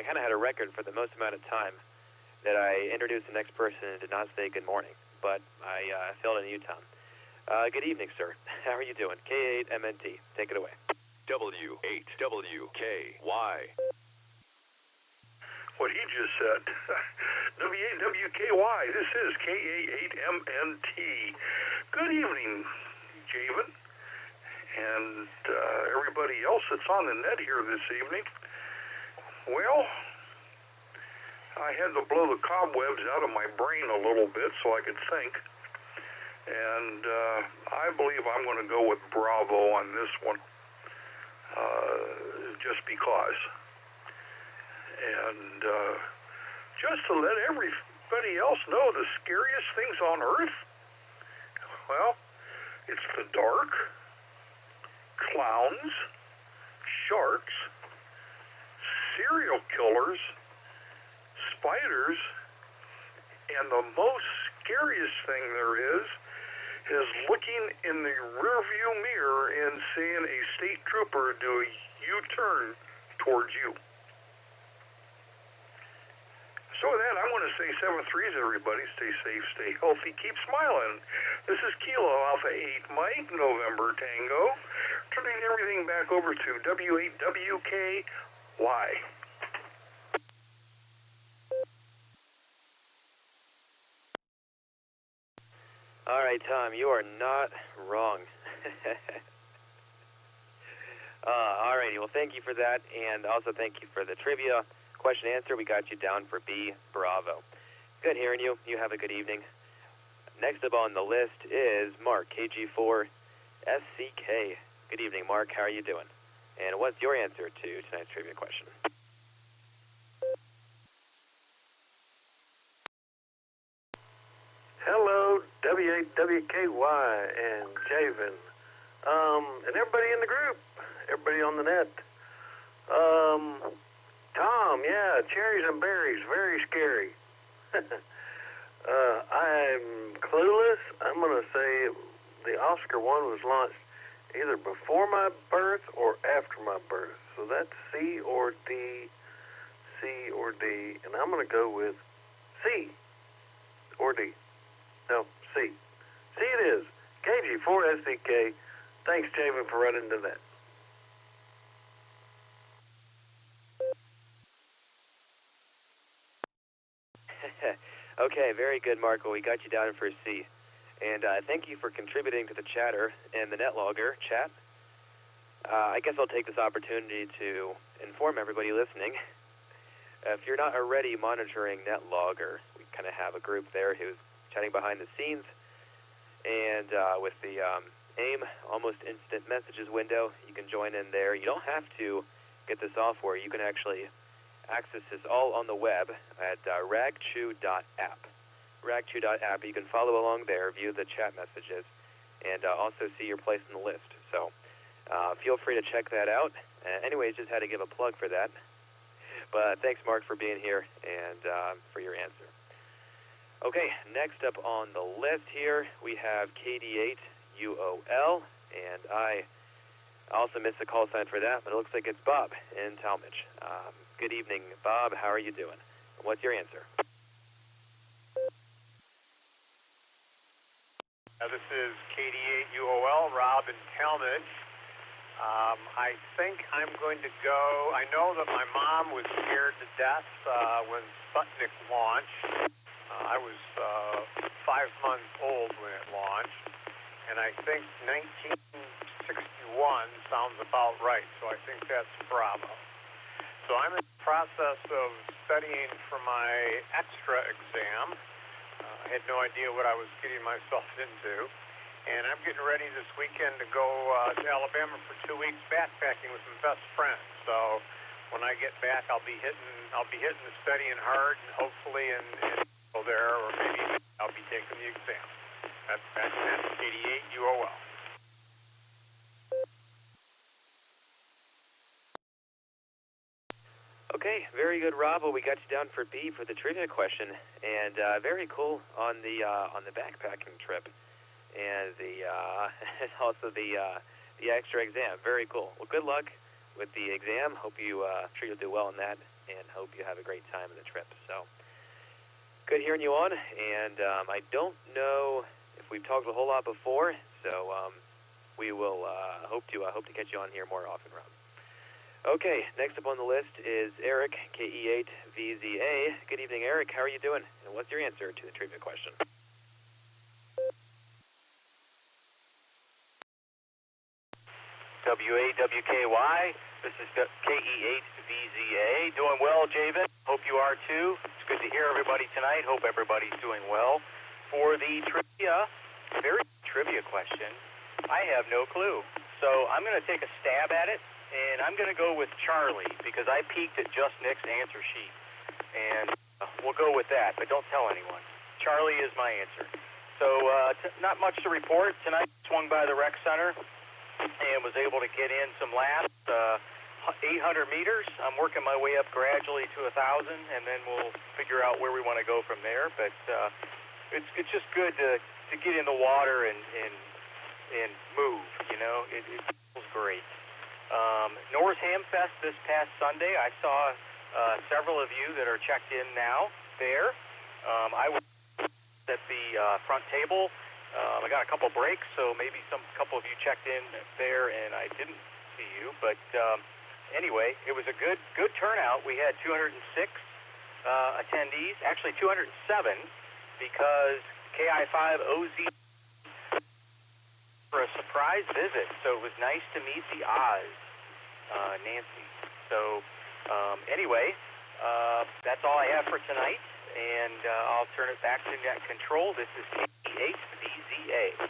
kind of had a record for the most amount of time that I introduced the next person and did not say good morning, but I failed in you, Tom. Good evening, sir. How are you doing? KA8MNT. Take it away. W8WKY. What he just said. W8WKY. This is KA8MNT. Good evening, Javen, and everybody else that's on the net here this evening. Well, I had to blow the cobwebs out of my brain a little bit so I could think. And I believe I'm going to go with Bravo on this one, just because. And just to let everybody else know, the scariest things on Earth, well, it's the dark, clowns, sharks, serial killers, spiders, and the most scariest thing there is looking in the rearview mirror and seeing a state trooper do a U-turn towards you. So with that, I want to say 7-3s, everybody. Stay safe, stay healthy, keep smiling. This is Kilo Alpha 8 Mike, November Tango, turning everything back over to W8WKY. All right, Tom, you are not wrong. All righty, well, thank you for that, and also thank you for the trivia question answer. We got you down for B, Bravo. Good hearing you. You have a good evening. Next up on the list is Mark, KG4 SCK. Good evening, Mark. How are you doing? And what's your answer to tonight's trivia question? Hello, W8WKY and Javan, and everybody in the group, everybody on the net. Tom, yeah, cherries and berries, very scary. I'm clueless. I'm going to say the Oscar one was launched either before my birth or after my birth. So that's C or D, and I'm going to go with C or D. No, C. C it is. KG4SDK. Thanks, Javan, for running into that. Okay, very good, Mark. Well, we got you down for C. And thank you for contributing to the chatter and the NetLogger chat. I guess I'll take this opportunity to inform everybody listening. If you're not already monitoring NetLogger, we kind of have a group there who's chatting behind the scenes. And with the AIM Almost Instant Messages window, you can join in there. You don't have to get the software. You can actually access this all on the web at ragchew.app. Ragchew.app. You can follow along there, view the chat messages, and also see your place in the list. So feel free to check that out. Anyways, just had to give a plug for that. But thanks, Mark, for being here and for your answer. Okay, next up on the list here, we have KD8UOL, and I also missed the call sign for that, but it looks like it's Bob in Talmadge. Good evening, Bob. How are you doing? What's your answer? This is KD8UOL, Rob in Talmadge. I think I'm going to go. I know that my mom was scared to death when Sputnik launched. I was 5 months old when it launched, and I think 1961 sounds about right, so I think that's Bravo. So I'm in the process of studying for my extra exam. I had no idea what I was getting myself into, and I'm getting ready this weekend to go to Alabama for 2 weeks backpacking with my best friends. So when I get back, I'll be hitting the studying hard, and hopefully go there, or maybe I'll be taking the exam. That's 88UOL. Okay, very good, Rob. Well, we got you down for B for the trivia question, and very cool on the backpacking trip, and the also the extra exam. Very cool. Well, good luck with the exam. Hope you sure you'll do well in that, and hope you have a great time in the trip. So. Good hearing you on, and I don't know if we've talked a whole lot before, so we will hope to get you on here more often, Rob. Okay, next up on the list is Eric, KE8VZA. Good evening, Eric. How are you doing? And what's your answer to the trivia question? WAWKY. This is KE8VZA. Doing well, Javan. Hope you are too. It's good to hear everybody tonight. Hope everybody's doing well. For the trivia, very trivia question. I have no clue. So I'm going to take a stab at it, and I'm going to go with Charlie because I peeked at Just Nick's answer sheet. And we'll go with that, but don't tell anyone. Charlie is my answer. So not much to report. Tonight swung by the rec center and was able to get in some laps, 800 meters. I'm working my way up gradually to 1,000, and then we'll figure out where we want to go from there. But it's just good to get in the water and move, you know. It feels great. North Hamfest this past Sunday, I saw several of you that are checked in now there. I was at the front table. I got a couple breaks, so maybe couple of you checked in there, and I didn't see you. But anyway, it was a good turnout. We had 206 attendees, actually 207, because KI5OZ for a surprise visit. So it was nice to meet the Oz, Nancy. So anyway, that's all I have for tonight, and I'll turn it back to Net Control. This is K8VZA.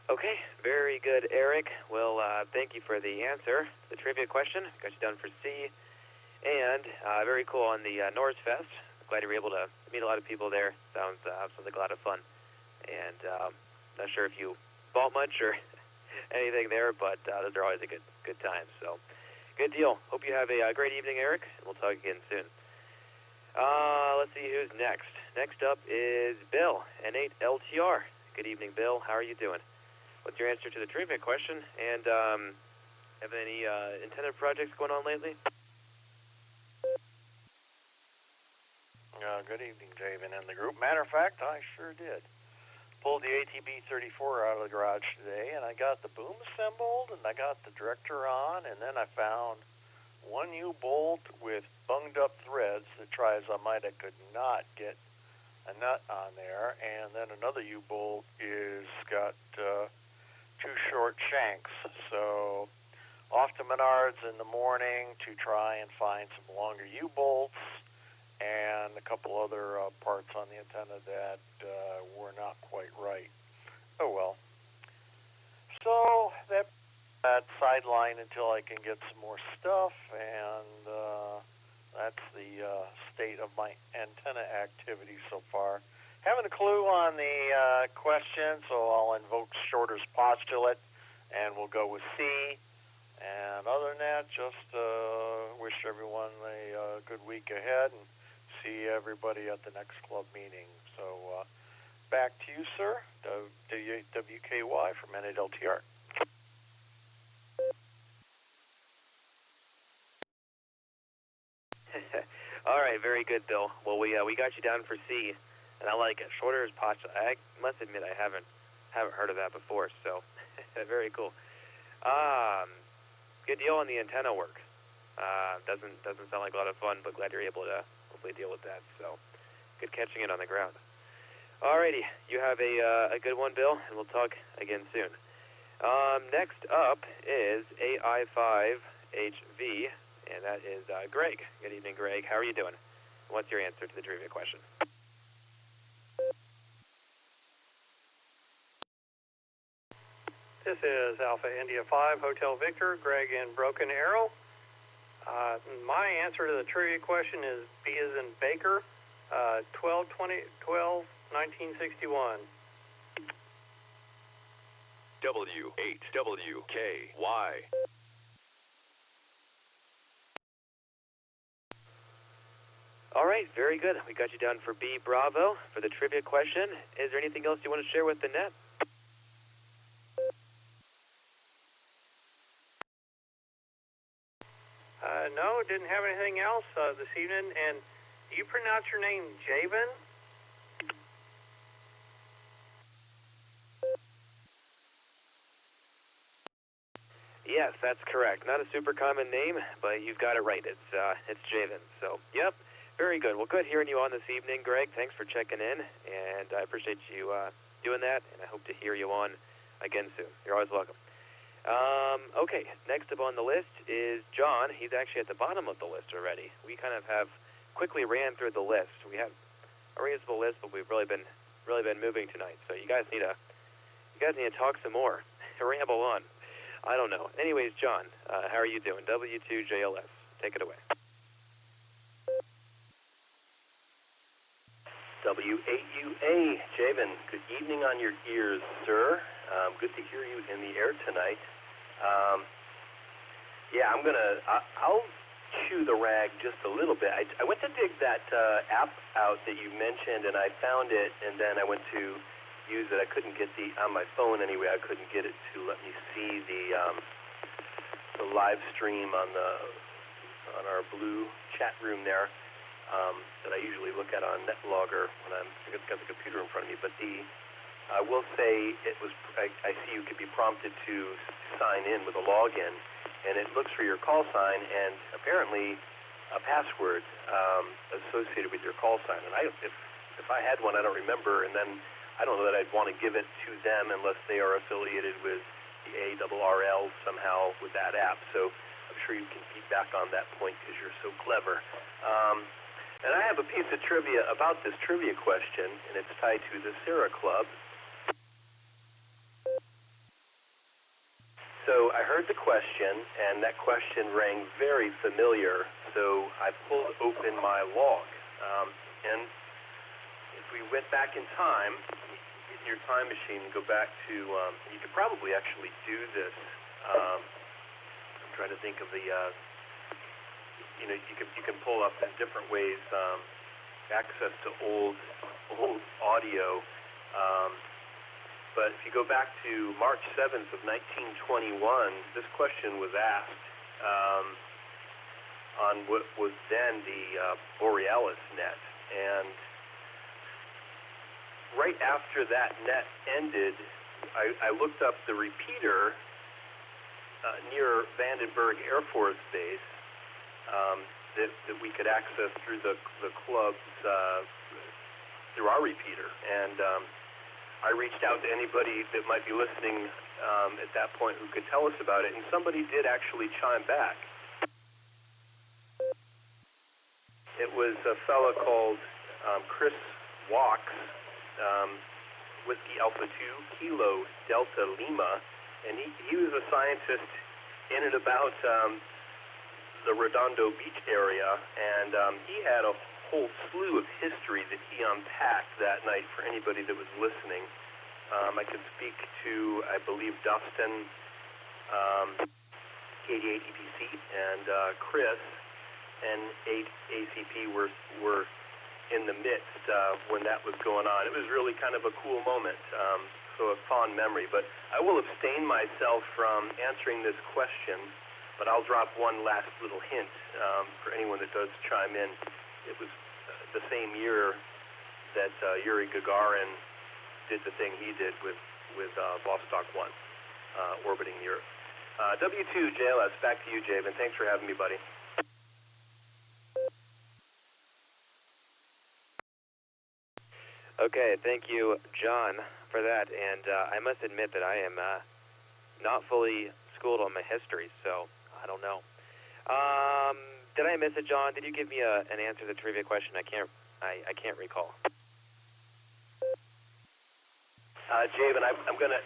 Okay, very good, Eric. Well, thank you for the answer. The trivia question got you done for C, and very cool on the Norse Fest. Glad you were able to meet a lot of people there. Sounds like a lot of fun. And not sure if you bought much or anything there, but those are always a good time. So, good deal. Hope you have a great evening, Eric, and we'll talk again soon. Let's see who's next. Next up is Bill, N8LTR. Good evening, Bill. How are you doing? What's your answer to the trivia question? And have any antenna projects going on lately? Good evening, Javen and the group. Matter of fact, I sure did. Pulled the ATB-34 out of the garage today, and I got the boom assembled, and I got the director on, and then I found one U-bolt with bunged-up threads that try as I might, I could not get a nut on there, and then another U-bolt is got two short shanks. So off to Menards in the morning to try and find some longer U-bolts and a couple other parts on the antenna that were not quite right. Oh well. So that sideline until I can get some more stuff, and that's the state of my antenna activity so far. Haven't a clue on the question, so I'll invoke Shorter's postulate, and we'll go with C. And other than that, just wish everyone a good week ahead, and see everybody at the next club meeting. So back to you, sir. WKY from N8LTR. All right, very good, Bill. Well, we got you down for C, and I like it. Shorter is postulate. I must admit I haven't heard of that before, so very cool. Good deal on the antenna work. Doesn't sound like a lot of fun, but glad you're able to hopefully deal with that. So good catching it on the ground. Alrighty, you have a good one, Bill, and we'll talk again soon. Next up is AI5HV. And that is Greg. Good evening, Greg. How are you doing? What's your answer to the trivia question? This is Alpha India 5, Hotel Victor, Greg in Broken Arrow. My answer to the trivia question is B as in Baker, 12/1961. W8WKY. All right, very good. We got you down for B, Bravo, for the trivia question. Is there anything else you want to share with the net? No, didn't have anything else this evening. And do you pronounce your name Javan? Yes, that's correct. Not a super common name, but you've got it right. It's Javan. So, yep. Very good. Well, good hearing you on this evening, Greg. Thanks for checking in, and I appreciate you doing that, and I hope to hear you on again soon. You're always welcome. Okay, next up on the list is John. He's actually at the bottom of the list already. We kind of have quickly ran through the list. We have a reasonable list, but we've really been moving tonight. So you guys need to talk some more. Ramble on. I don't know. Anyways, John, how are you doing? W2JLS. Take it away. W8UA, Javan, good evening on your ears, sir. Good to hear you in the air tonight. I'll chew the rag just a little bit. I went to dig that app out that you mentioned, and I found it, and then I went to use it. I couldn't get on my phone anyway, I couldn't get it to let me see the live stream on our blue chat room there. That I usually look at on NetLogger when I've got the computer in front of me. But I will say I see you could be prompted to sign in with a login, and it looks for your call sign and apparently a password associated with your call sign. And if I had one, I don't remember, and then I don't know that I'd want to give it to them unless they are affiliated with the ARRL somehow with that app. So I'm sure you can feedback on that point because you're so clever. And I have a piece of trivia about this trivia question, and it's tied to the Sierra Club. So I heard the question, and that question rang very familiar, so I pulled open my log. And if we went back in time, get in your time machine and go back to, you could probably actually do this. I'm trying to think of the... you can pull up in different ways access to old audio. But if you go back to March 7th of 1921, this question was asked on what was then the Borealis net. And right after that net ended, I looked up the repeater near Vandenberg Air Force Base that we could access through the clubs through our repeater, and I reached out to anybody that might be listening at that point who could tell us about it, and somebody did actually chime back. It was a fellow called Chris Walks, Whiskey Alpha 2 Kilo Delta Lima, and he was a scientist in and about the Redondo Beach area, and he had a whole slew of history that he unpacked that night for anybody that was listening. I could speak to, I believe, Dustin, KD8 EPC, and Chris, and 8 ACP were in the midst when that was going on. It was really kind of a cool moment, so a fond memory. But I will abstain myself from answering this question, but I'll drop one last little hint for anyone that does chime in. It was the same year that Yuri Gagarin did the thing he did with Vostok 1, orbiting the Earth. W2JLS, back to you, Javan. Thanks for having me, buddy. Okay, thank you, John, for that. And I must admit that I am not fully schooled on my history, so I don't know. Did I miss it, John? Did you give me an answer to the trivia question? I can't recall. Javan, I'm going to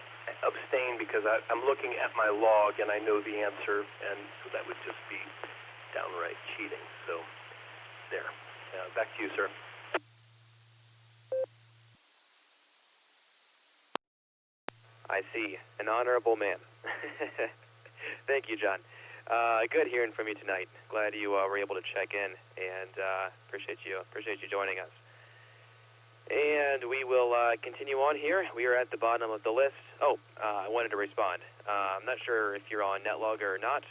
abstain because I'm looking at my log and I know the answer, and so that would just be downright cheating. So there. Back to you, sir. I see. An honorable man. Thank you, John. Good hearing from you tonight. Glad you were able to check in, and appreciate you joining us. And we will continue on here. We are at the bottom of the list. Oh, I wanted to respond. I'm not sure if you're on NetLogger or not,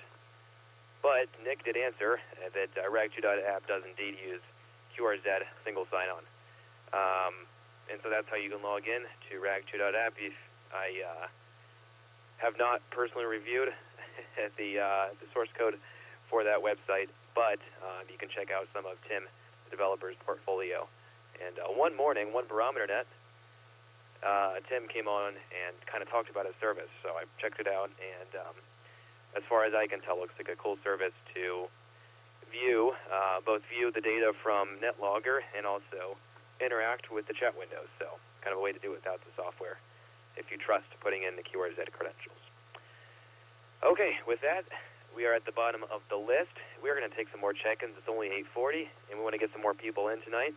but Nick did answer that rag2.app does indeed use QRZ single sign-on. And so that's how you can log in to rag2.app. I have not personally reviewed the source code for that website, but you can check out some of Tim, the developer's portfolio. And one morning, one barometer net, Tim came on and kind of talked about his service. So I checked it out, and as far as I can tell, looks like a cool service to view, both view the data from NetLogger and also interact with the chat windows. So kind of a way to do it without the software, if you trust putting in the keywords and credentials. Okay, with that, we are at the bottom of the list. We're going to take some more check-ins. It's only 8:40, and we want to get some more people in tonight.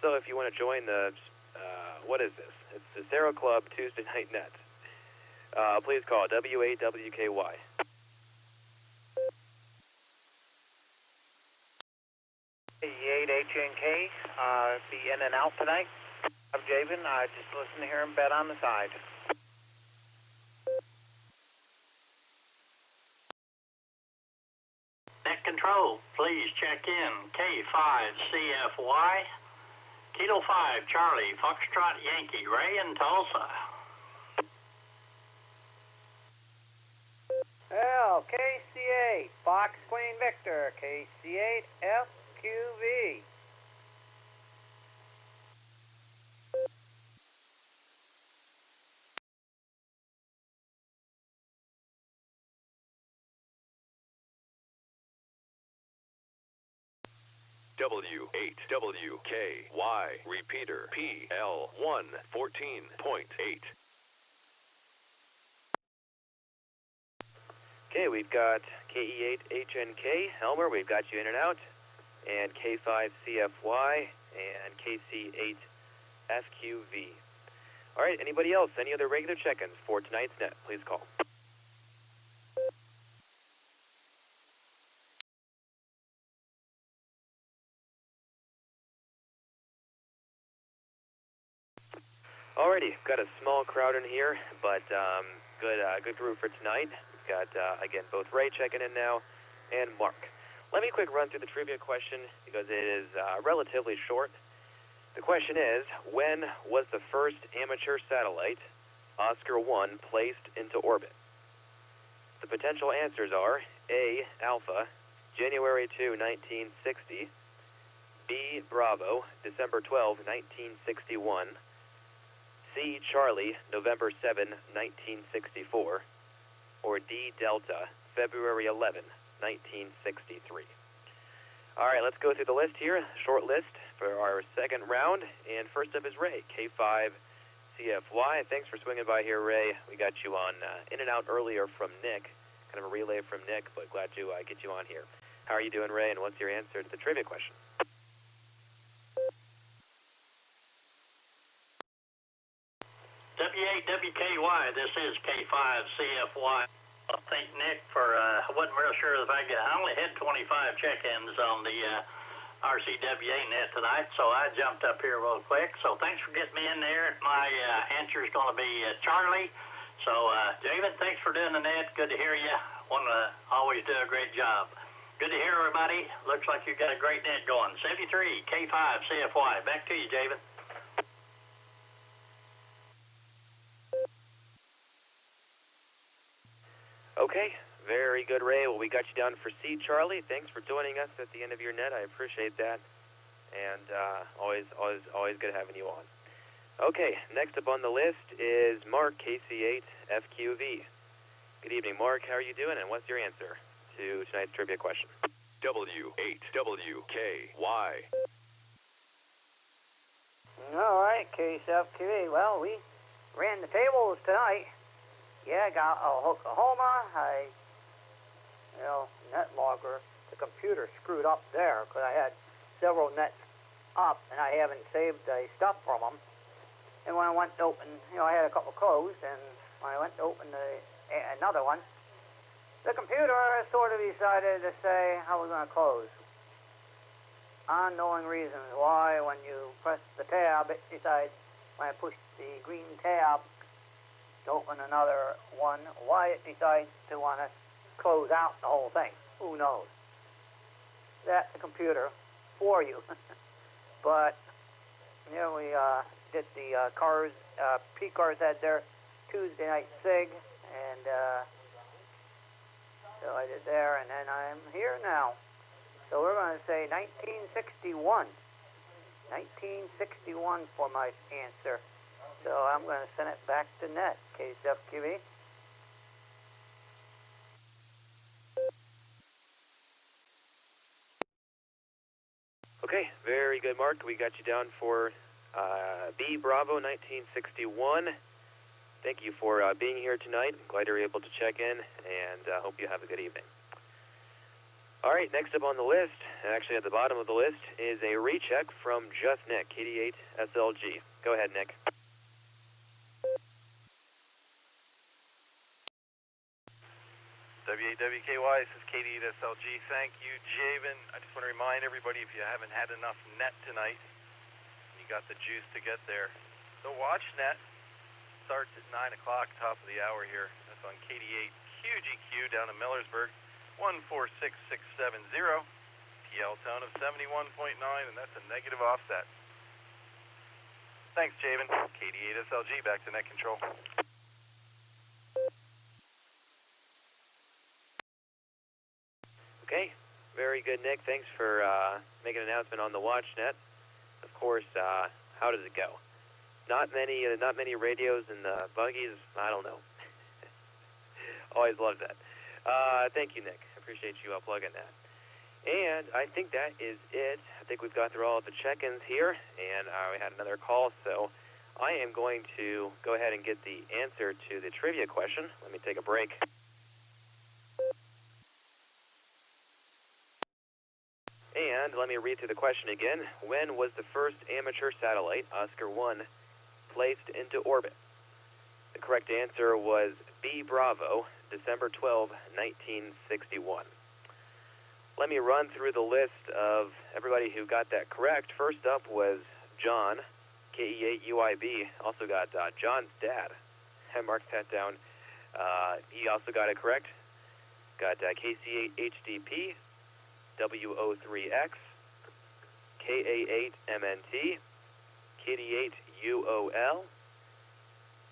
So if you want to join the, what is this? It's the Sarah Club Tuesday Night Net. Please call W8WKY. HNK, be in and out tonight. I'm Javan. I just listen to hear him bet on the side. Net control, please check in. K5CFY, Kilo 5, Charlie, Foxtrot, Yankee, Ray in Tulsa. L, KC8, Fox Queen Victor, KC8, FQV. W8WKY, repeater, PL1 14.8. Okay, we've got KE8HNK, Elmer, we've got you in and out, and K5CFY, and KC8FQV. All right, anybody else? Any other regular check-ins for tonight's net? Please call. Alrighty, got a small crowd in here, but good group for tonight. We've got, again, both Ray checking in now and Mark. Let me quick run through the trivia question because it is relatively short. The question is, when was the first amateur satellite, Oscar 1, placed into orbit? The potential answers are A, Alpha, January 2, 1960, B, Bravo, December 12, 1961, C, Charlie, November 7, 1964, or D, Delta, February 11, 1963. All right, let's go through the list here, short list for our second round, and first up is Ray, K5CFY. Thanks for swinging by here, Ray. We got you on in and out earlier from Nick, kind of a relay from Nick, but glad to get you on here. How are you doing, Ray, and what's your answer to the trivia question? W8WKY, this is K5CFY. I thank Nick for, I wasn't real sure if I only had 25 check-ins on the RCWA net tonight, so I jumped up here real quick. So thanks for getting me in there. My answer is going to be Charlie. So, Javan, thanks for doing the net. Good to hear you. Always do a great job. Good to hear everybody. Looks like you got a great net going. 73, K5CFY. Back to you, Javan. Okay, very good, Ray. Well, we got you down for C, Charlie. Thanks for joining us at the end of your net. I appreciate that, and always good having you on. Okay, next up on the list is Mark, KC8FQV. Good evening, Mark. How are you doing, and what's your answer to tonight's trivia question? W8WKY. All right, KC8FQV. Well, we ran the tables tonight. Yeah, I got Oklahoma. NetLogger, the computer screwed up there because I had several nets up and I haven't saved the stuff from them. And when I went to open, I had a couple closed, and when I went to open another one, the computer sort of decided to say I was going to close. Unknowing reasons why when you press the tab, it decides when I push the green tab to open another one, why it decides to want to close out the whole thing. Who knows? That's the computer for you. But we did the cars, P-Cars had their Tuesday night SIG, and so I did there, and then I'm here now. So we're going to say 1961. 1961 for my answer. So I'm going to send it back to net, KSFQV. Okay, very good, Mark. We got you down for B Bravo 1961. Thank you for being here tonight. Glad you're able to check in, and hope you have a good evening. All right, next up on the list, actually at the bottom of the list, is a recheck from Just Nick, KD8 SLG. Go ahead, Nick. WAWKY, this is KD8 SLG. Thank you, Javen. I just want to remind everybody, if you haven't had enough net tonight, and you got the juice to get there, the watch net starts at 9 o'clock, top of the hour here. That's on KD8 QGQ down in Millersburg, 146670, TL tone of 71.9, and that's a negative offset. Thanks, Javen. KD8 SLG, back to net control. Okay, very good, Nick. Thanks for making an announcement on the WatchNet. Of course, how does it go? Not many radios in the buggies. I don't know. Always loved that. Thank you, Nick. Appreciate you plugging that. And I think that is it. I think we've got through all of the check-ins here, and we had another call, so I am going to go ahead and get the answer to the trivia question. Let me take a break. And let me read through the question again. When was the first amateur satellite, Oscar 1, placed into orbit? The correct answer was B Bravo, December 12, 1961. Let me run through the list of everybody who got that correct. First up was John, KE8UIB. Also got John's dad. I marked that down. He also got it correct. Got KC8HDP. WO3X, KA8MNT, KD8UOL,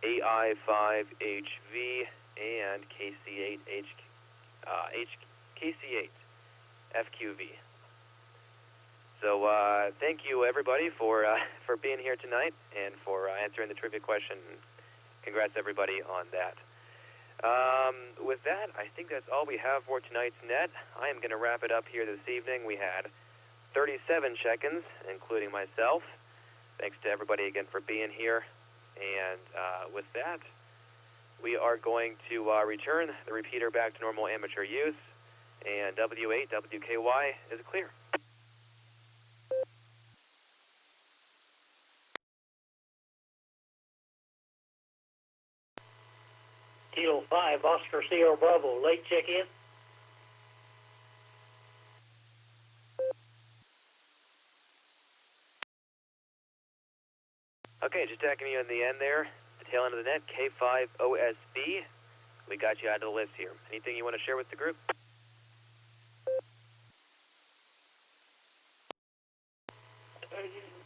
AI5HV, and KC8FQV. So thank you everybody for being here tonight and for answering the trivia question. Congrats everybody on that. With that, I think that's all we have for tonight's net. I am going to wrap it up here this evening. We had 37 check-ins, including myself. Thanks to everybody again for being here. And with that, we are going to return the repeater back to normal amateur use, and W8WKY is clear. Kilo 5, Oscar Sierra Bravo, late check-in. Okay, just tacking you in the end there, the tail end of the net, K5OSB. We got you out of the list here. Anything you want to share with the group?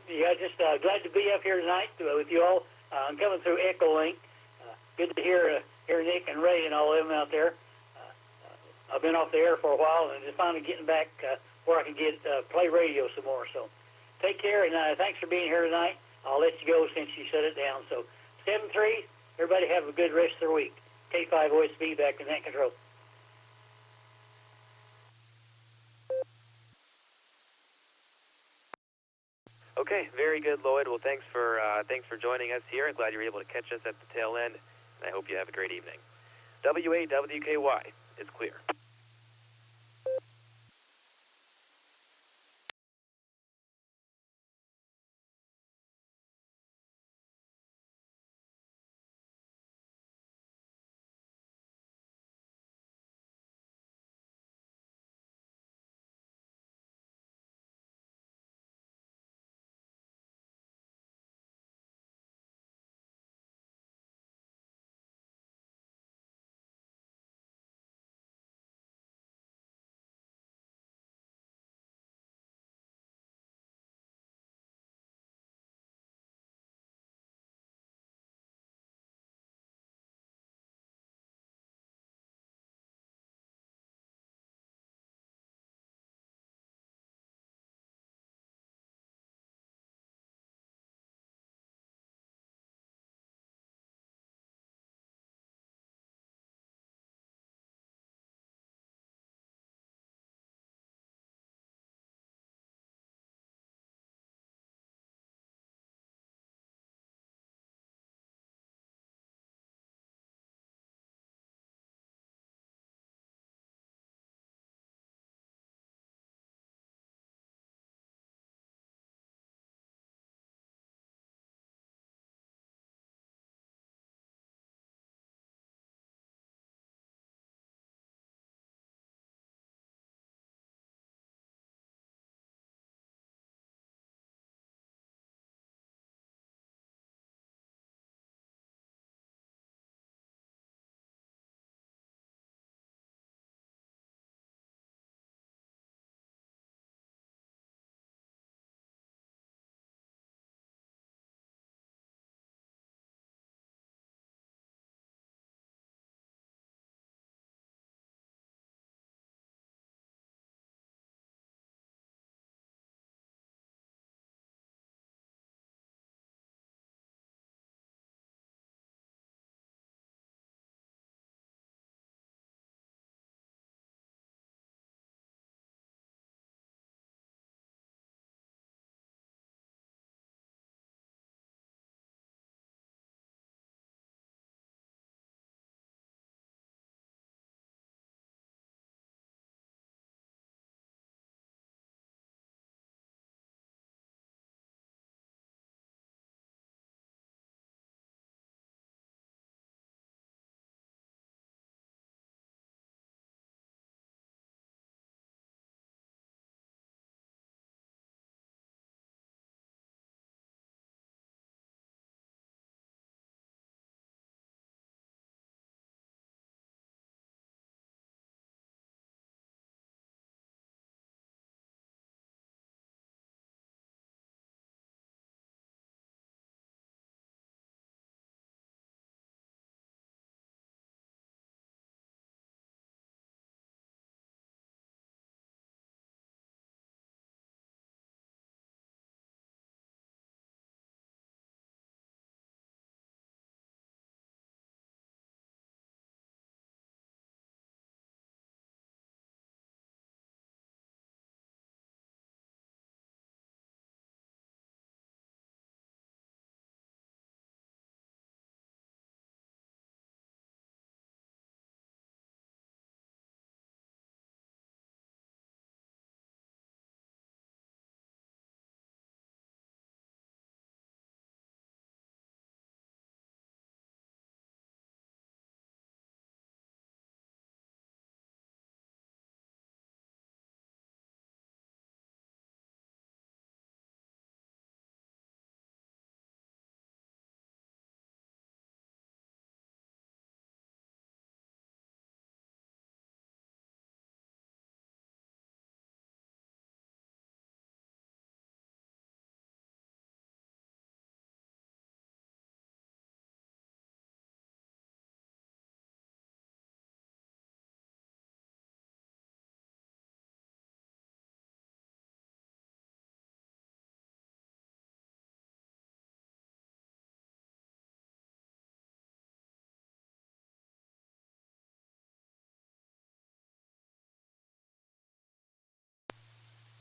Yeah, just glad to be up here tonight with you all. I'm coming through Echolink. Good to hear Nick and Ray and all of them out there. I've been off the air for a while and just finally getting back where I can get play radio some more. So take care, and thanks for being here tonight. I'll let you go since you shut it down. So 7-3, everybody have a good rest of their week. K5OSB back in net control. Okay, very good, Lloyd. Well, thanks for joining us here. Glad you were able to catch us at the tail end, and I hope you have a great evening. WAWKY is clear.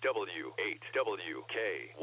W8WKY.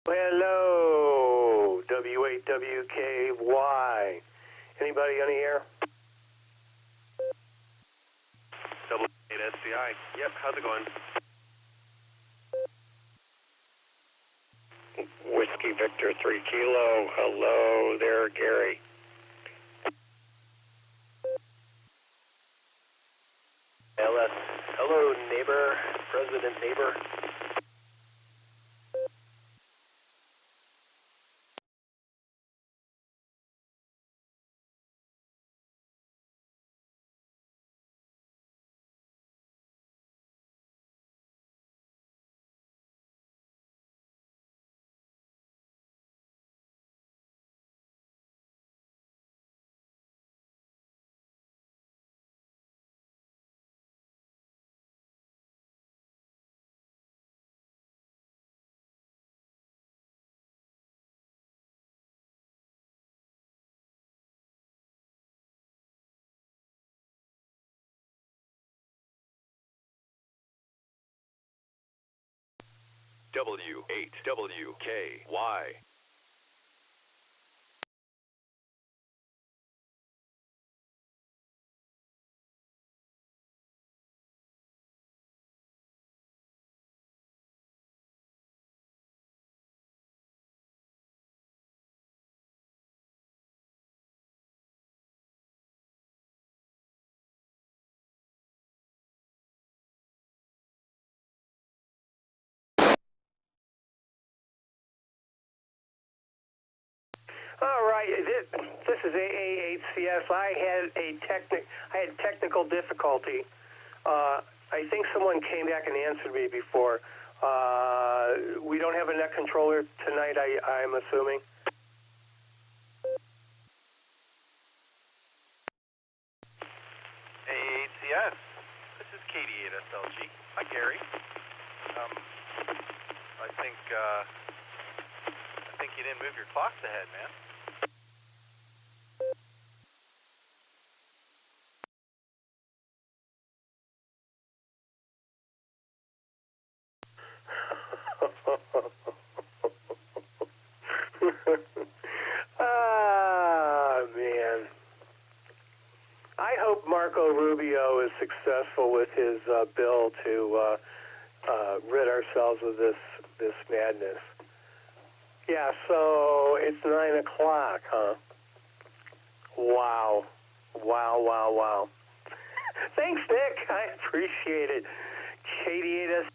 Hello, W8WKY. Anybody on the air? W8SCI. Yep, how's it going? Whiskey Victor 3 Kilo. Hello there, Gary. LS. Hello, neighbor. President neighbor. W8WKY. All right, this is AA8CS. I had technical difficulty. I think someone came back and answered me before. We don't have a net controller tonight, I'm assuming. AACS. This is KD8SLG. Hi, Gary. I think you didn't move your clocks ahead, man. Ah, man. I hope Marco Rubio is successful with his bill to rid ourselves of this madness. Yeah, so it's 9 o'clock, huh? Wow. Wow. Thanks, Nick. I appreciate it. KD8S,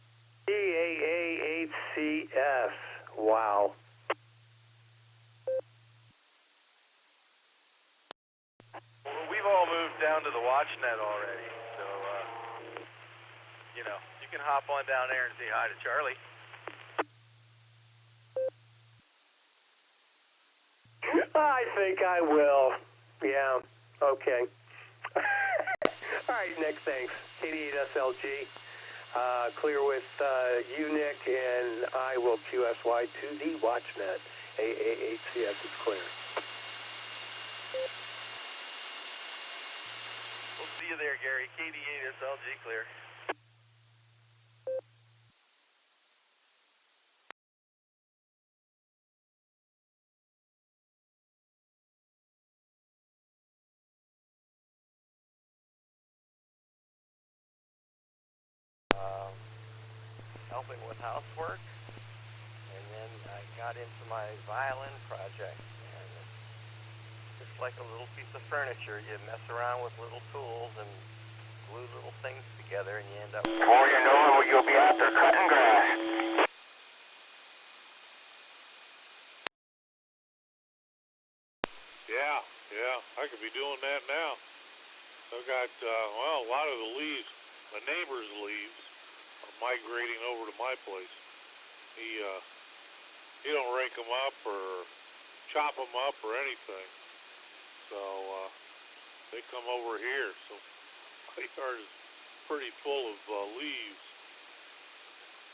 AA8CS. Wow. Well, we've all moved down to the WatchNet already, so, you can hop on down there and say hi to Charlie. I think I will. Yeah, okay. All right, Nick, thanks. KD8SLG. Clear with you, Nick, and I will QSY to the WatchNet. AA8CS is clear. We'll see you there, Gary. KD8SLG clear. Helping with housework, and then I got into my violin project, and it's just like a little piece of furniture. You mess around with little tools and glue little things together, and you end up... Before you know it, you'll be out there cutting grass. Yeah, I could be doing that now. I've got, a lot of the leaves, the neighbor's leaves, are migrating over to my place. He don't rake them up or chop them up or anything. So they come over here. So my yard is pretty full of leaves.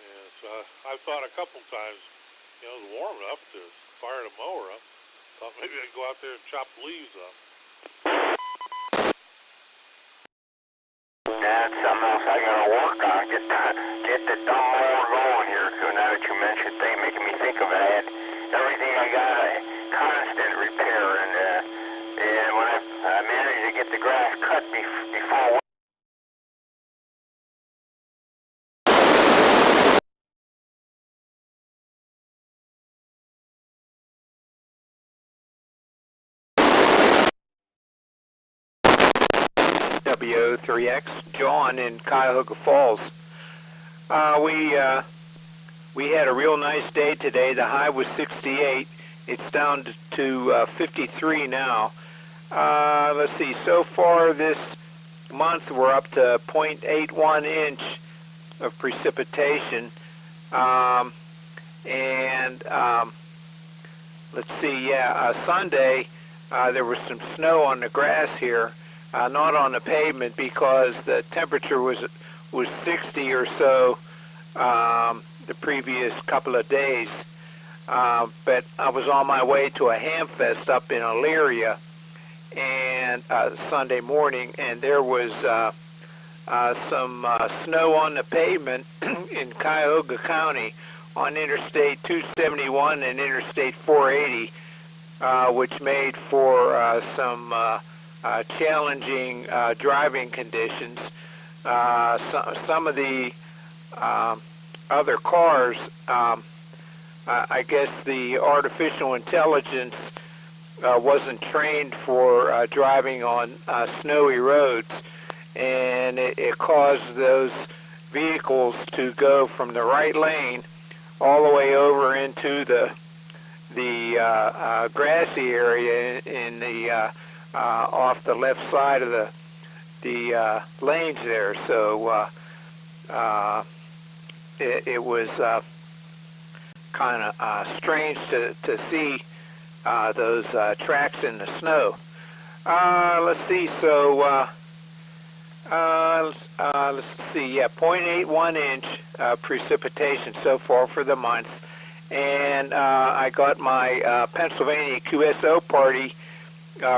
And so I've thought a couple times, it's warm enough to fire the mower up. Thought maybe I'd go out there and chop leaves up. That's something else I gotta work on. Get the dumb mower going here. So now that you mentioned thing, making me think of it, before. W03X, John in Cuyahoga Falls. We had a real nice day today. The high was 68. It's down to 53 now. Let's see, so far this month we're up to 0.81 inch of precipitation. Let's see, Sunday there was some snow on the grass here, not on the pavement because the temperature was 60 or so the previous couple of days. But I was on my way to a ham fest up in Elyria and Sunday morning, and there was some snow on the pavement in Cuyahoga County on Interstate 271 and Interstate 480, which made for some challenging driving conditions. Some of the other cars, I guess the artificial intelligence wasn't trained for driving on snowy roads, and it caused those vehicles to go from the right lane all the way over into the grassy area in the off the left side of the lanes there. So it was kind of strange to see those tracks in the snow. Let's see. So let's see. 0.81 inch precipitation so far for the month, and I got my Pennsylvania QSO party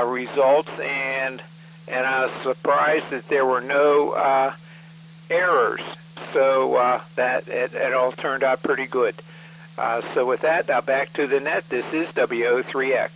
results, and I was surprised that there were no errors. So that it all turned out pretty good. So with that, back to the net. This is W03X.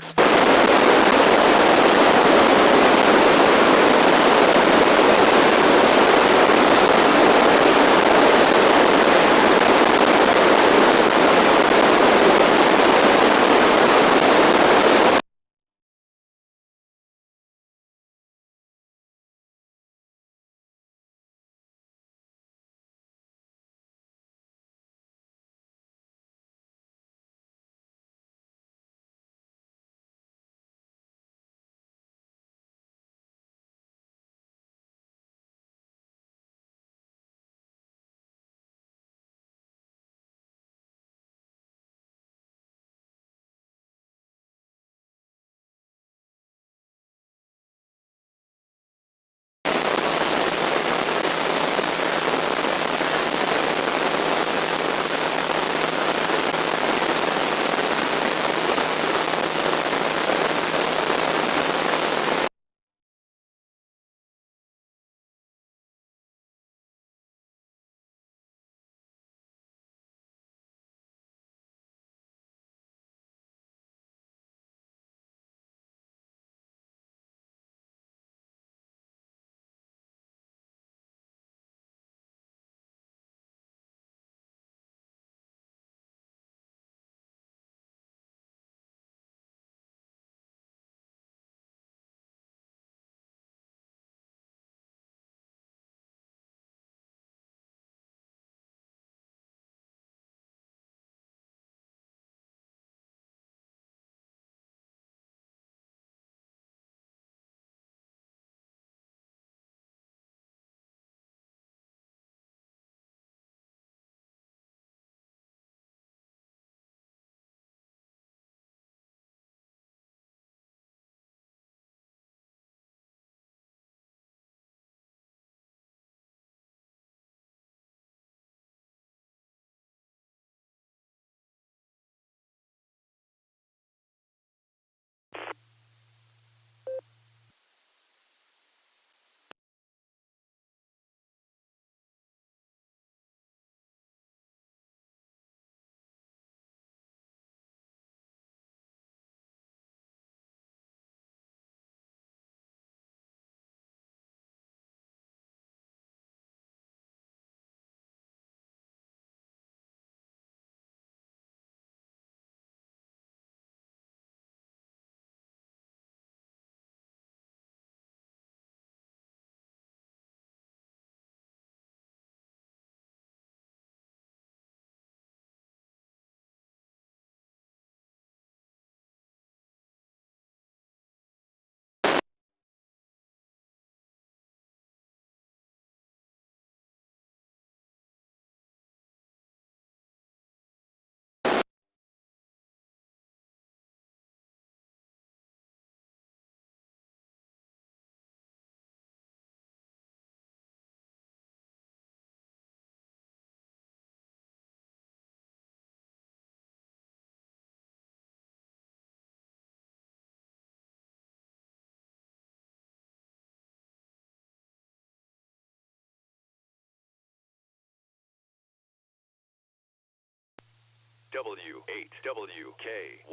W8WKY.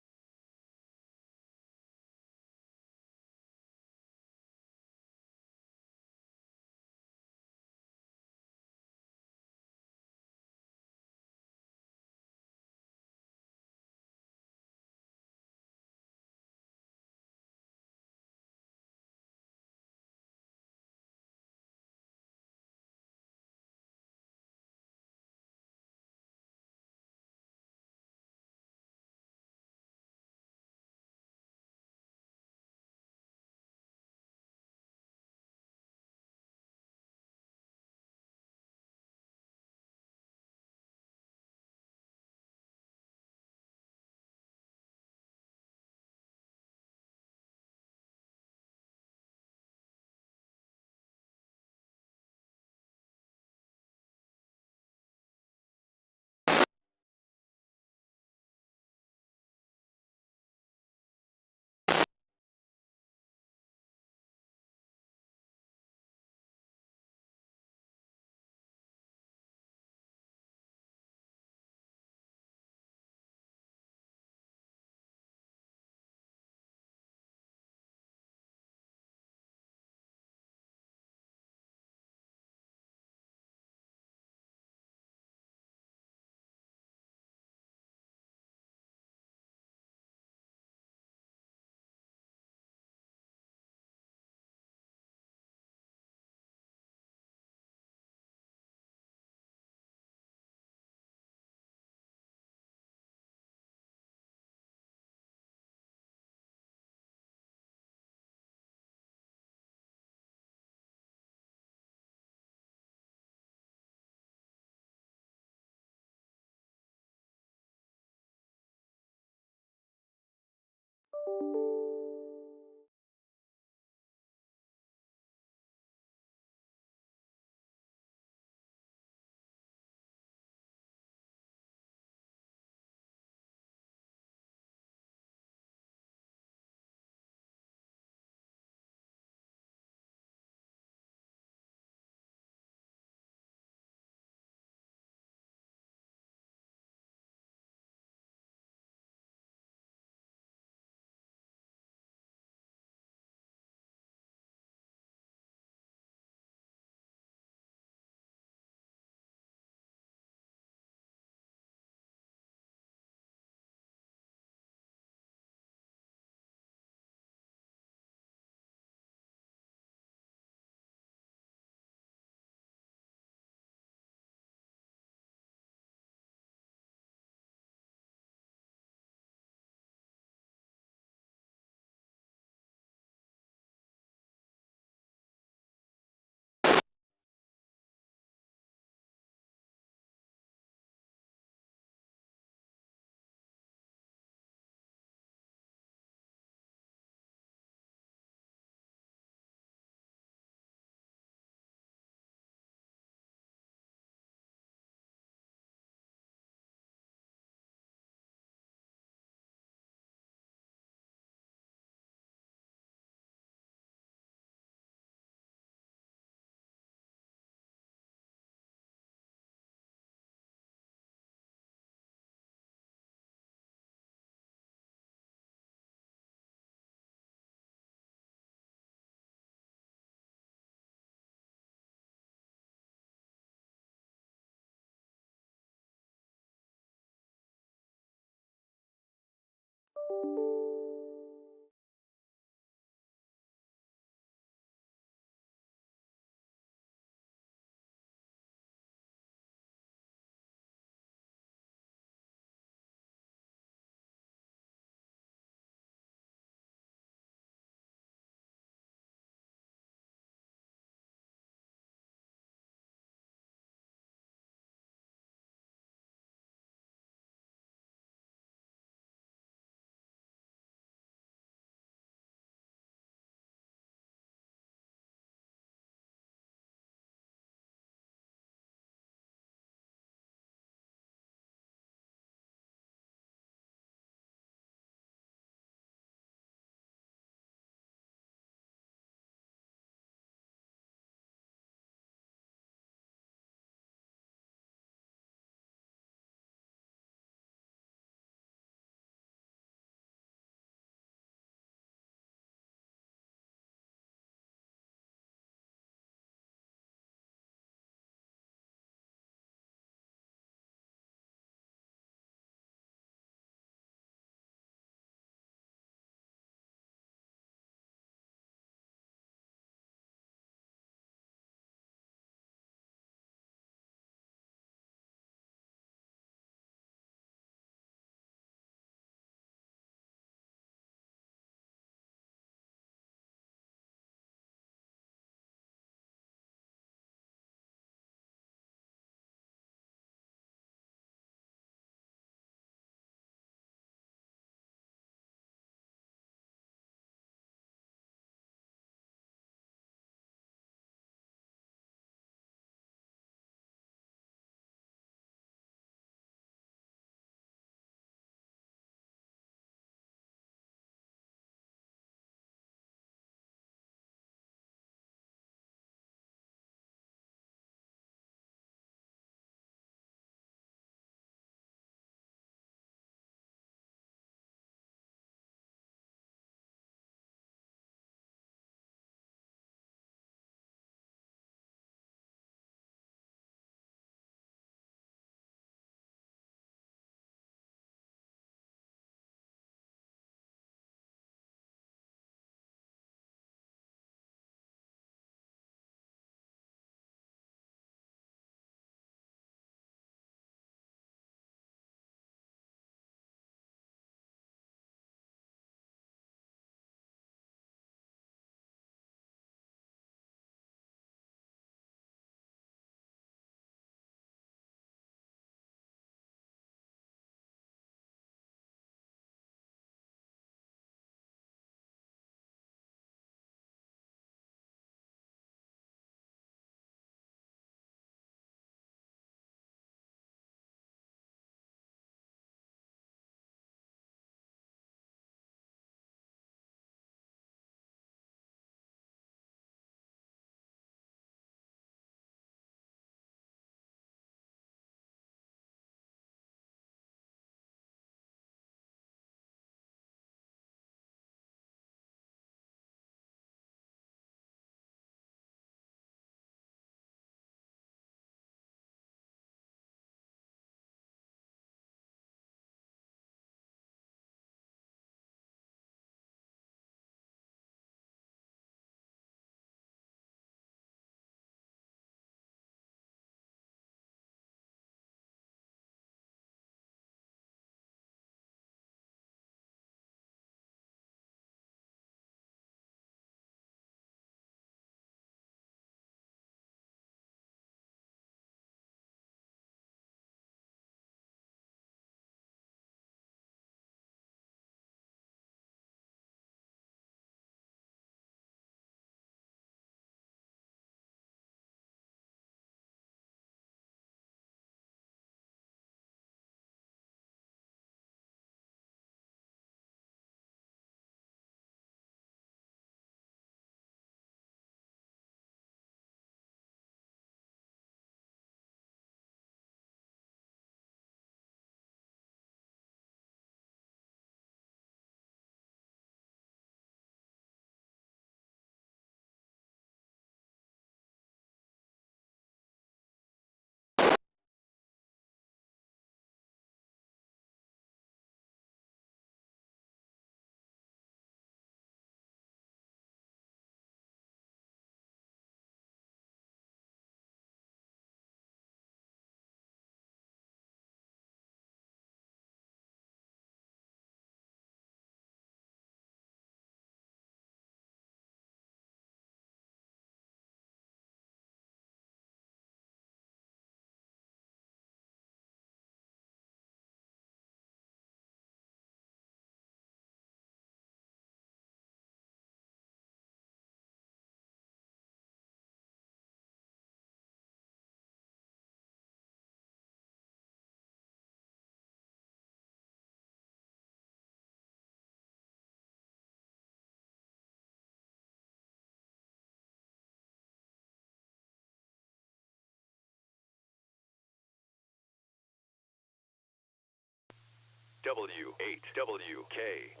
W8WKY,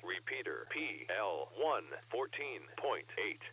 repeater PL1 14.8.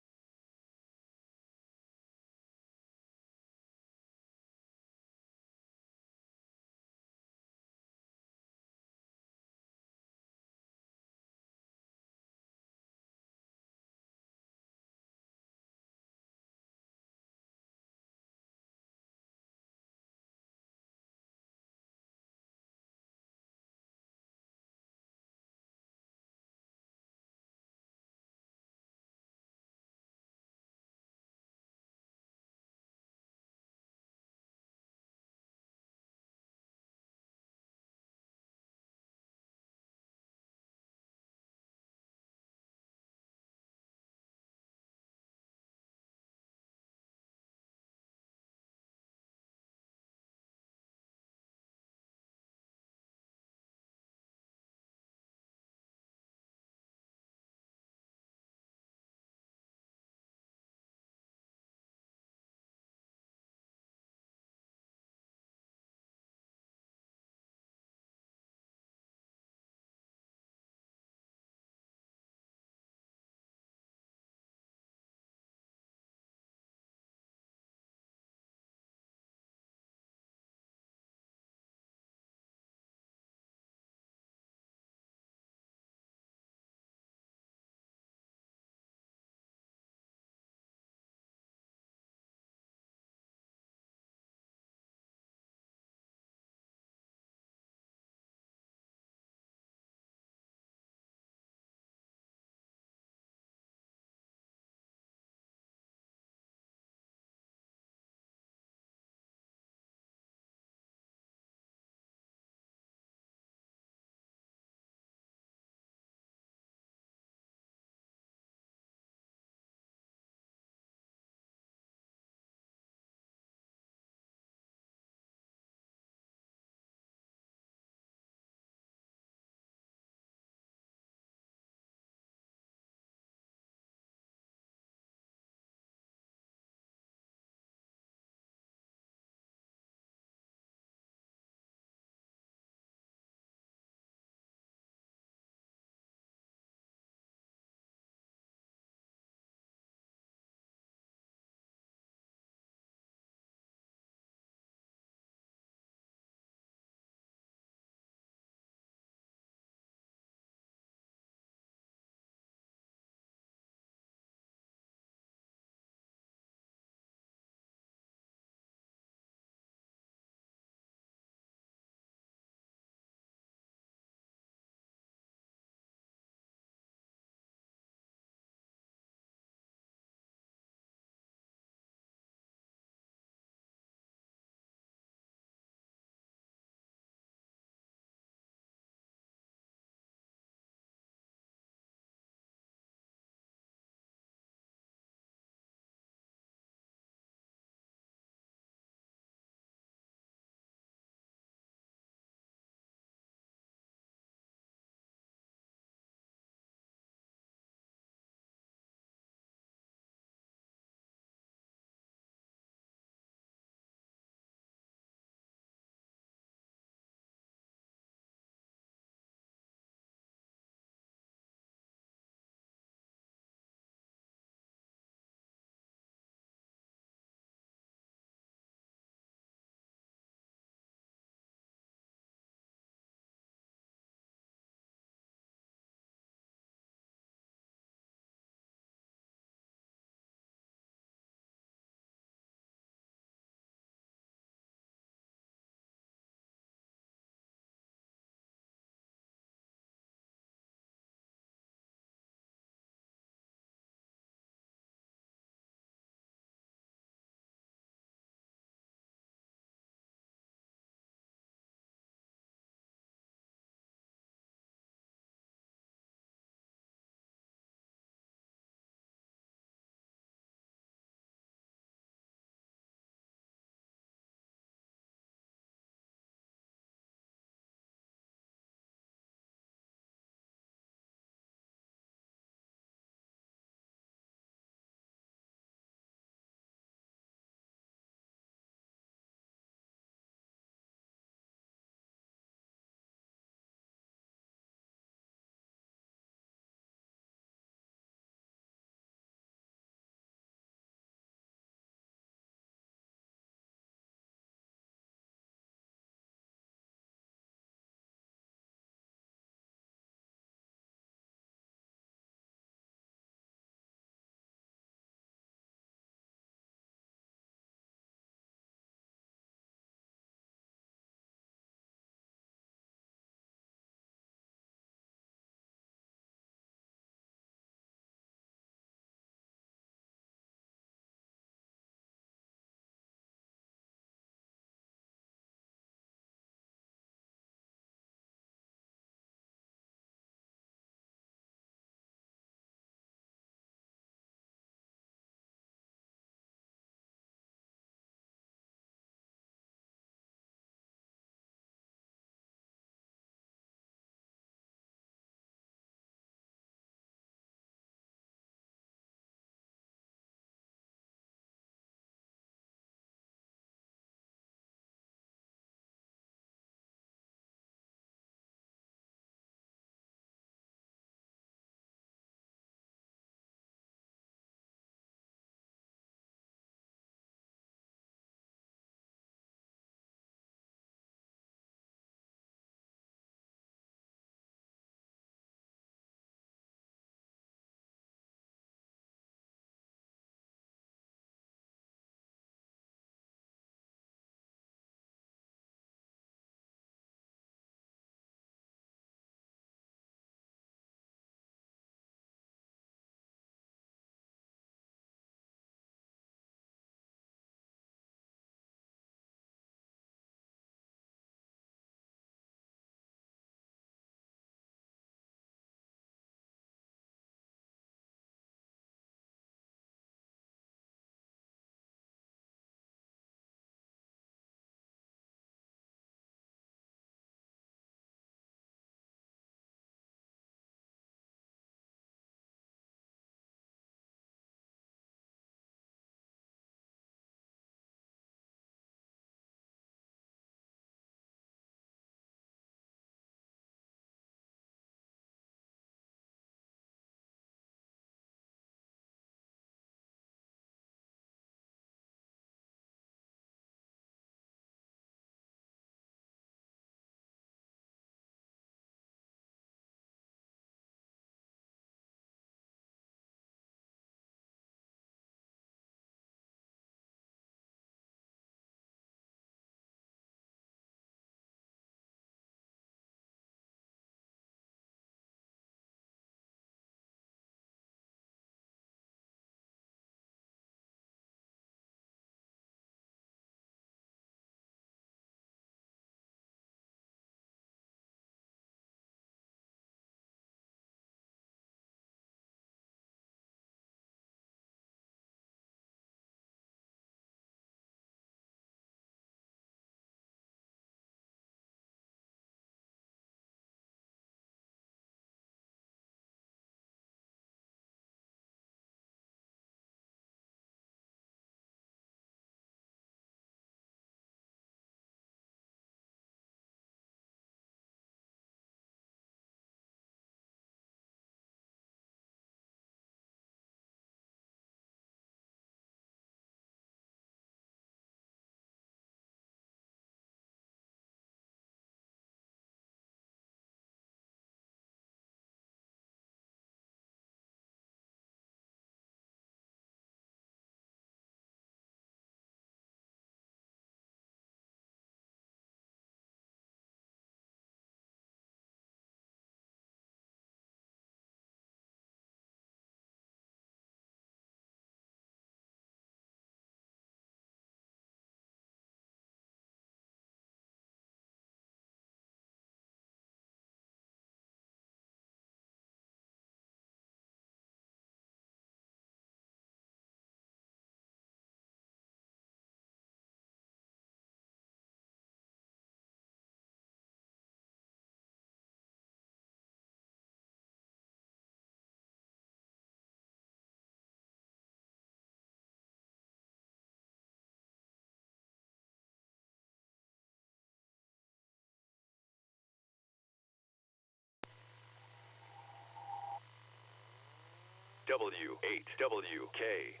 W8WKY.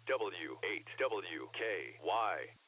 W8WKY.